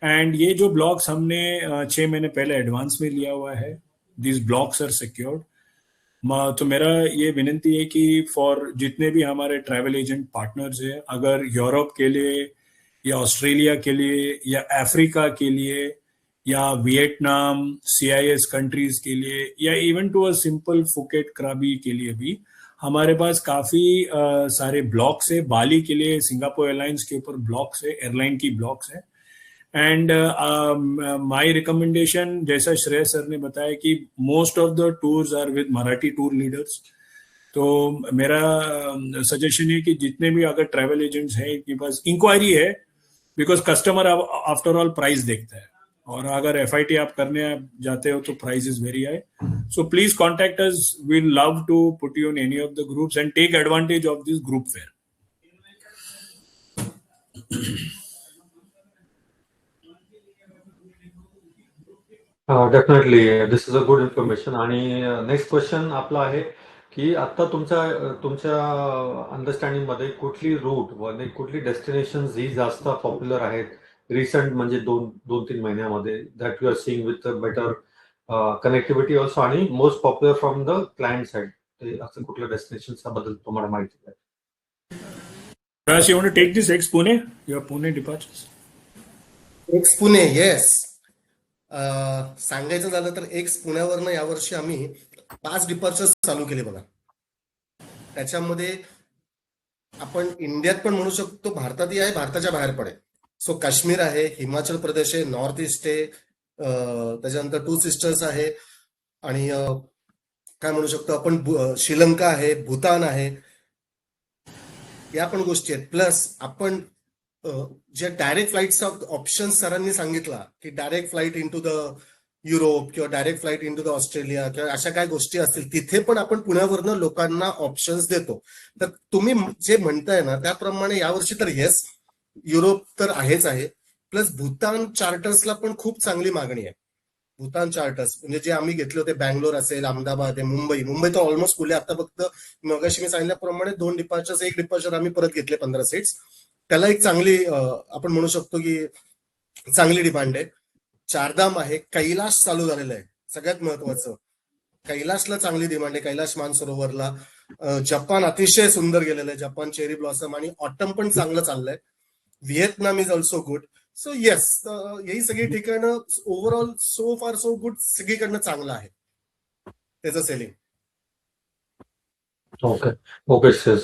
एंड ये जो ब्लॉक्स हमने 6 महीने पहले एडवांस में लिया हुआ है, दिस ब्लॉक्स आर सिक्योर्ड. तो मेरा ये विनती है कि फॉर जितने भी हमारे ट्रैवल एजेंट पार्टनर्स हैं, अगर यूरोप के लिए या ऑस्ट्रेलिया के लिए या अफ्रीका के लिए या वियतनाम, CIS कंट्रीज के लिए या even to a simple Phuket Krabi के लिए भी हमारे पास काफी सारे ब्लॉक्स है. बाली के लिए सिंगापुर एयरलाइंस के ऊपर ब्लॉक्स है, एयरलाइन की ब्लॉक्स है. एंड माय रिकमेंडेशन, जैसा श्रेयस सर ने बताया कि most of the tours are with Marathi tour leaders, तो मेरा सजेशन है कि जितने भी अगर ट्रैवल एजेंट्स हैं इनके पास इंक्वायरी है, because customer after all price देखता है, और अगर FIT आप करने जाते हो तो price is very high. So please contact us, we love to put you in any of the groups and take advantage of this group fare. Definitely this is a good information. आणि next question आपला आहे की आता तुमच्या understanding मध्ये कुठली route व कुठली डेस्टिनेशन ही जास्त पॉप्युलर आहेत रिसेंट, म्हणजे 2-3 महिन्यामध्ये, that you are seeing with better connectivity also, आणि most popular from the client side, ते असं कुठल्या डेस्टिनेशनच्या बद्दल तुम्हाला माहिती आहे? Raj, you want to take this ex Pune? Your Pune departures. X Pune, yes. सांगायचं झालं तर एक्स पुण्यावरनं यावर्षी आम्ही 5 डिपार्चर्स चालू केले बघा. त्याच्यामध्ये आपण इंडियात पण म्हणू शकतो, भारतातही आहे, भारताच्या बाहेर पण आहे. सो काश्मीर आहे, हिमाचल प्रदेश आहे, नॉर्थ ईस्ट आहे, त्याच्यानंतर 2 सिस्टर्स आहे, आणि काय म्हणू शकतो आपण, श्रीलंका आहे, भूतान आहे, या पण गोष्टी आहेत. प्लस आपण जे डायरेक्ट फ्लाईटचा ऑप्शन सरांनी सांगितला की direct flight into the Europe किंवा direct flight into the Australia किंवा अशा काय गोष्टी असतील, तिथे पण आपण पुण्यावरनं लोकांना ऑप्शन्स देतो. तर तुम्ही जे म्हणताय ना त्याप्रमाणे यावर्षी तर येस, युरोप तर आहेच आहे, प्लस भूतान चार्टर्सला पण खूप चांगली मागणी आहे. भूतान चार्टर्स म्हणजे जे आम्ही घेतले होते, बँगलोर असेल, अहमदाबाद आहे, मुंबई तर ऑलमोस्ट फुले. आता फक्त मगाशी मी सांगितल्याप्रमाणे 2 डिपार्चर्स, 1 डिपार्चर आम्ही परत घेतले 15 सीट्स. त्याला एक चांगली आपण म्हणू शकतो की चांगली डिमांड आहे. चारधाम आहे, कैलाश चालू झालेलं आहे, सगळ्यात महत्वाचं कैलाशला चांगली डिमांड आहे, कैलाश मानसरोवरला. जपान अतिशय सुंदर गेलेलं आहे, जपान चेरी ब्लॉसम, आणि ऑटम पण चांगलं चाललंय. Vietnam is also good. So yes, यही सगळी ठिकाणं ओव्हरऑल सो फार सो गुड, सगळीकडनं चांगलं आहे त्याचं selling. Okay sir.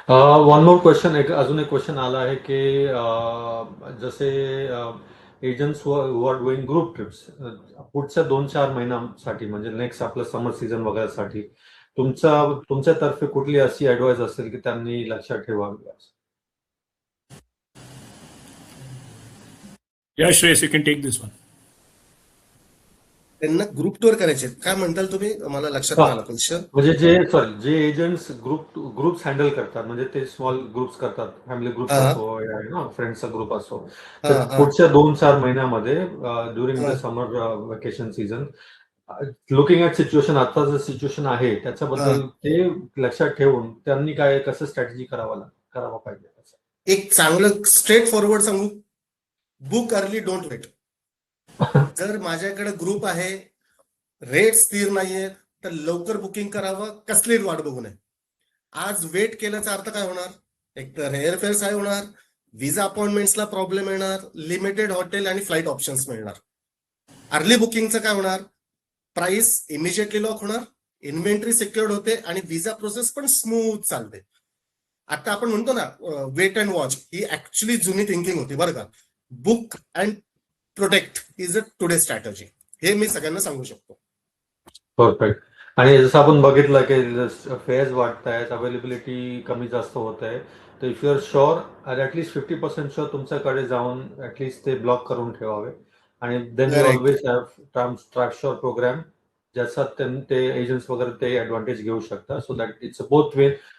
One more question, अजून एक क्वेश्चन आला आहे की जसे एजंट्स हु आर डुईंग ग्रुप ट्रिप्स पुढच्या 2-4 महिन्यांसाठी, म्हणजे नेक्स्ट आपलं समर सीझन वगैरेसाठी तुमच्यातर्फे कुठली अशी ऍडवाइस असेल की त्यांनी लक्षात ठेवावी? Yeah, Shreyas, you can take this one. त्यांना ग्रुप टूर करायचे. काय म्हणताल तुम्ही? मला लक्षात हा. नाही आलं क्वेश्चन. म्हणजे जे एजंट्स ग्रुप्स हँडल करतात, म्हणजे ते स्मॉल ग्रुप्स करतात, फॅमिली ग्रुप्स हा असो या फ्रेंड्सचा ग्रुप असो, हा तर हा पुढच्या 2-4 महिन्यामध्ये ड्युरिंग हा the summer vacation season, looking at situation, आता जे सिच्युएशन आहे हा. त्याच्याबद्दल ते लक्षात ठेवून त्यांनी कसं स्ट्रॅटेजी करावा पाहिजे असं. एक चांगलं स्ट्रेट फॉरवर्ड सांगू, बुक अर्ली, डोंट वेट. जर माझ्याकडे ग्रुप आहे, रेट स्थिर नाहीये, तर लवकर बुकिंग करावं, कसली वाट बघू नये. आज वेट केल्याचा अर्थ काय होणार? एक तर एअरफेअर्स हाय होणार, विजा अपॉइंटमेंट्सला प्रॉब्लेम येणार, लिमिटेड हॉटेल आणि फ्लाईट ऑप्शन्स मिळणार. अर्ली बुकिंगचं काय होणार? प्राइस इमिजिएटली लॉक होणार, इन्व्हेंटरी सिक्युअर्ड होते आणि विजा प्रोसेस पण स्मूथ चालते. आता आपण म्हणतो ना वेट अँड वॉच, ही ऍक्च्युली जुनी थिंकिंग होती बरं का. Book and protect is a today strategy, हे मी सगळ्यांना सांगू शकतो. परफेक्ट. आणि जसं आपण बघितलं की फेअर्स वाढत आहेत, अवेलेबिलिटी कमी जास्त होत आहे, तर if you are sure, at least 50% sure तुमच्याकडे जाऊन ॲटलिस्ट ते ब्लॉक करून ठेवावे. आणि then you Correct. Always have track sure program, ज्याच्यात ते एजंट्स वगैरे ते ॲडव्हान्टेज घेऊ शकतात, so that it's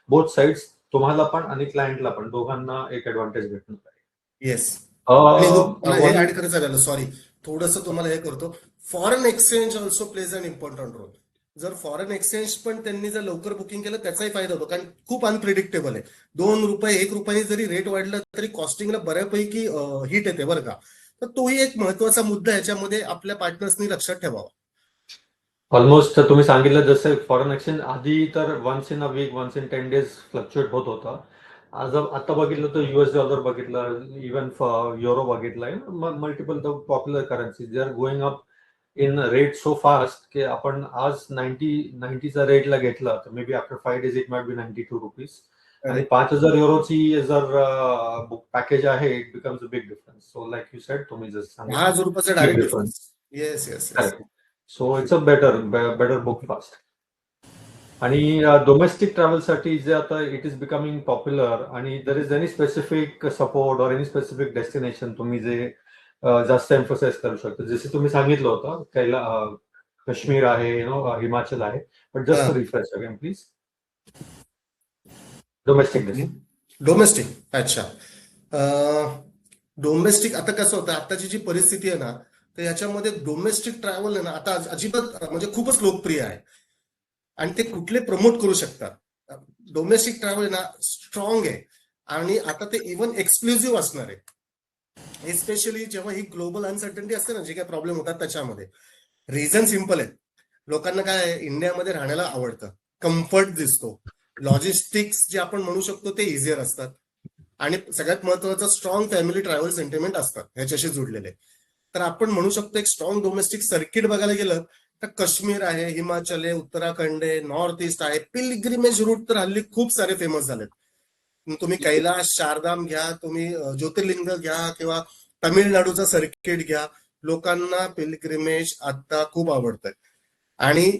both sides, तुम्हाला पण आणि क्लायंटला पण, दोघांना एक ॲडव्हान्टेज भेटणार आहे. येस. आणि मला हे one- ऍड करायचं झालं, सॉरी, थोडंसं तुम्हाला हे करतो. Foreign exchange also plays an important role. जर फॉरेन एक्सचेंज पण त्यांनी जर लवकर बुकिंग केलं, त्याचाही फायदा होतो, कारण खूप अनप्रिडिक्टेबल आहे. 2 रुपये 1 रुपयाने जरी रेट वाढला तरी कॉस्टिंगला बऱ्यापैकी हिट येते बरं का. तर तोही एक महत्वाचा मुद्दा ह्याच्यामध्ये आपल्या पार्टनर्सनी लक्षात ठेवावा. ऑलमोस्ट तुम्ही सांगितलं जसं फॉरेन एक्सचेंज आधी तर once in a week, once in 10 days fluctuate होत होता. आता बघितलं तर US डॉलर बघितलं, इवन युरो बघितलाय, multiple the popular currency they are going up in rate so fast की आपण आज 90चा रेटला घेतला तर may be after 5 days it might be 92 rupees. आणि 5,000 युरोची जर बुक पॅकेज आहे, it becomes a big difference. So like you said, तुम्ही जसं सांगितलं, 10 रुपयाचा direct Big difference. Yes yes yes. Correct. So it's a better book fast. आणि domestic ट्रॅव्हलसाठी जे आता इट इज बिकमिंग पॉप्युलर, आणि there is any specific support और any specific destination तुम्ही जे जास्त एम्फोसाइज करू शकता? जसे तुम्ही सांगितलं होतं काश्मीर आहे, हिमाचल आहे, but just refresh again please. Domestic domestic, अच्छा. डोमेस्टिक आता कसं होतं, आताची जी परिस्थिती आहे ना, तर याच्यामध्ये डोमेस्टिक ट्रॅव्हल आहे ना आता अजिबात म्हणजे खूपच लोकप्रिय आहे आणि ते कुठले प्रमोट करू शकतात. डोमेस्टिक ट्रॅव्हल ना स्ट्रॉंग आहे आणि आता ते इव्हन एक्सक्लुझिव्ह असणार आहे, एस्पेशली जेव्हा ही ग्लोबल अनसर्टन्टी असते ना, जे काही प्रॉब्लेम होतात त्याच्यामध्ये. रिझन सिम्पल आहे, लोकांना काय आहे, इंडियामध्ये राहण्याला आवडतं, कम्फर्ट दिसतो, लॉजिस्टिक्स जे आपण म्हणू शकतो ते इझियर असतात आणि सगळ्यात महत्वाचं स्ट्रॉंग फॅमिली ट्रॅव्हल सेंटिमेंट असतात ह्याच्याशी जुडलेले. तर आपण म्हणू शकतो एक स्ट्रॉंग डोमेस्टिक सर्किट बघायला गेलं तर काश्मीर आहे, हिमाचल आहे, उत्तराखंड आहे, नॉर्थ ईस्ट आहे. पिलग्रिमेज रूट तर हल्ली खूप सारे फेमस झालेत. तुम्ही कैलाश, शारदाम घ्या, तुम्ही ज्योतिर्लिंग घ्या किंवा तमिळनाडूचा सर्किट घ्या, लोकांना पिलग्रिमेज आता खूप आवडतंय. आणि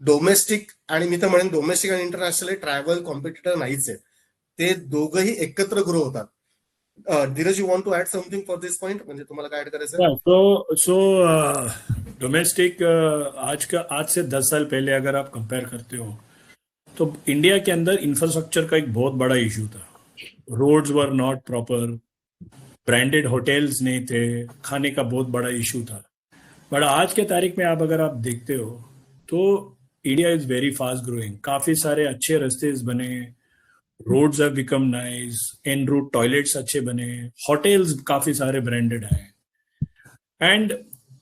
डोमेस्टिक, आणि मी तर म्हणेन डोमेस्टिक आणि इंटरनॅशनल ट्रॅव्हल कॉम्पिटिटर नाहीच आहे, ते दोघंही एकत्र ग्रो होतात. Dheeraj, you want to add something for this point? म्हणजे तुम्हाला काय ऍड करायचं? सो डोमेस्टिक आज से 10 साल पहले अगर आप कंपेयर करते हो तो इंडिया के अंदर इंफ्रास्ट्रक्चर का एक बहुत बड़ा इशू था. Roads were not proper, branded hotels नहीं थे, खाने का बहुत बड़ा इशू था. बट आज के तारीख में अगर आप देखते हो तो India is very fast growing. काफी सारे अच्छे रास्ते बने, roads have become nice, en route toilets अच्छे बने, होटल्स काफी सारे ब्रांडेड हैं. एंड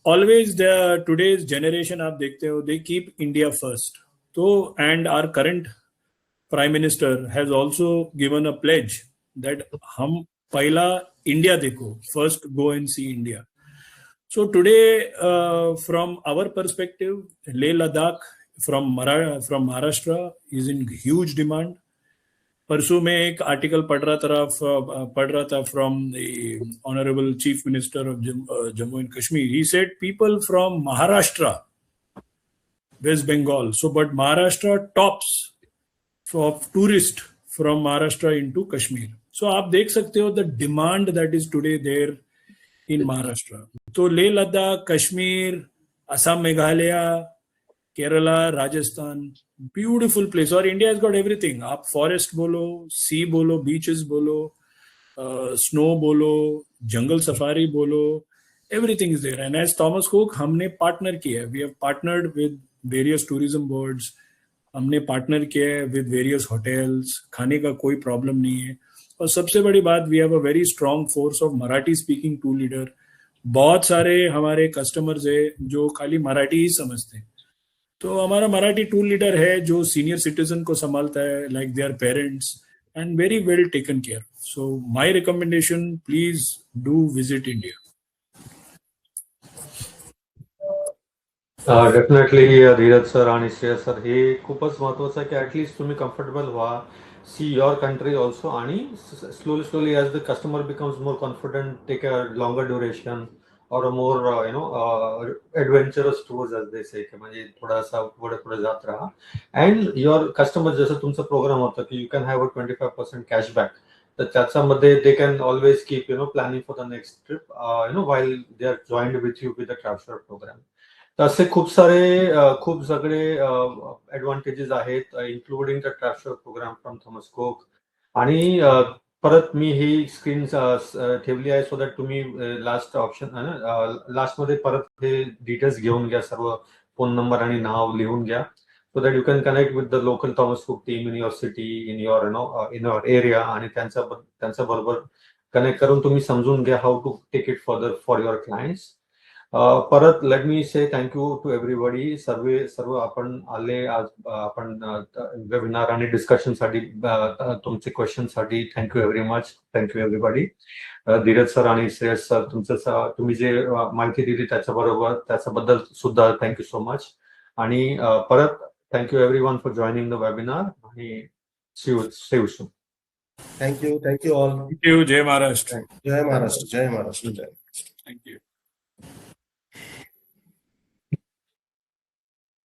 ऑलवेज टुडेज जनरेशन आप देखते हो दे कीप इंडिया फर्स्ट. तो and our current prime minister has also given a pledge that हम पहला इंडिया देखो, first go and see India. So today, from our perspective, Leh Ladakh from Maharashtra is in huge demand. परसों में एक article पढ़ रहा था from the Honorable Chief Minister of Jammu and Kashmir. He said people from Maharashtra, West Bengal. So, but Maharashtra tops for tourists from Maharashtra into Kashmir. So, आप देख सकते हो the demand that is today there in Maharashtra. तो Leh Ladakh, Kashmir, Assam, Meghalaya, Kerala, Rajasthan, beautiful place. और India has got everything. आप forest बोलो, sea बोलो, beaches बोलो, snow बोलो, jungle safari बोलो, everything is there. And as Thomas Cook, हमने partner KIA है. We have partnered with various tourism boards. हमने पार्टनर किया है विद वेरियस होटल्स. खाने का कोई प्रॉब्लम नहीं है. और सबसे बड़ी बात, we have a very strong force of Marathi speaking tour leader. बहुत सारे हमारे कस्टमर्स है जो खाली मराठी ही समझते हैं. तो हमारा मराठी टूर लीडर है जो सीनियर सिटीजन को संभालता है like their parents, end very well taken care. So my recommendation, please do visit India. Definitely Dheeraj sir आणि श्रेयस सर, हे खूपच महत्वाचं आहे की ऍटलीस्ट तुम्ही कम्फर्टेबल व्हा, सी युअर कंट्री ऑल्सो, आणि slowly as the customer becomes more confident, take a longer duration or more adventurous tours as they say, म्हणजे थोडासा पुढे पुढे जात राहा. अँड युअर कस्टमर, जसं तुमचा प्रोग्राम होता की you can have a 25% cashback, तर त्याच्यामध्ये they can always keep planning for the next trip while they are joined with you with the traveller program. तर असे खूप सगळे ऍडव्हान्टेजेस आहेत, including the traveller program from Thomas Cook. आणि परत मी ही screen ठेवली आहे सो दॅट तुम्ही लास्ट मध्ये परत हे डिटेल्स घेऊन घ्या, सर्व फोन नंबर आणि नाव लिहून घ्या, so that you can connect with the local Thomas Cook team in your city, in your area, आणि त्यांच्या बरोबर कनेक्ट करून तुम्ही समजून घ्या how to take it further for your clients. परत let me say thank you to everybody. सर्व आपण आले आज, आपण वेबिनार आणि डिस्कशन साठी, तुमचे क्वेश्चन साठी thank you very much. Thank you everybody. Dheeraj sir आणि श्रेयस सर, तुम्ही जे माहिती दिली त्याच्याबद्दल सुद्धा थँक्यू सो मच. आणि परत thank you everyone for joining the webinar, आणि see you soon. Thank you all. Thank you. जय महाराष्ट्र. जय महाराष्ट्र. जय महाराष्ट्र. जय. थँक्यू.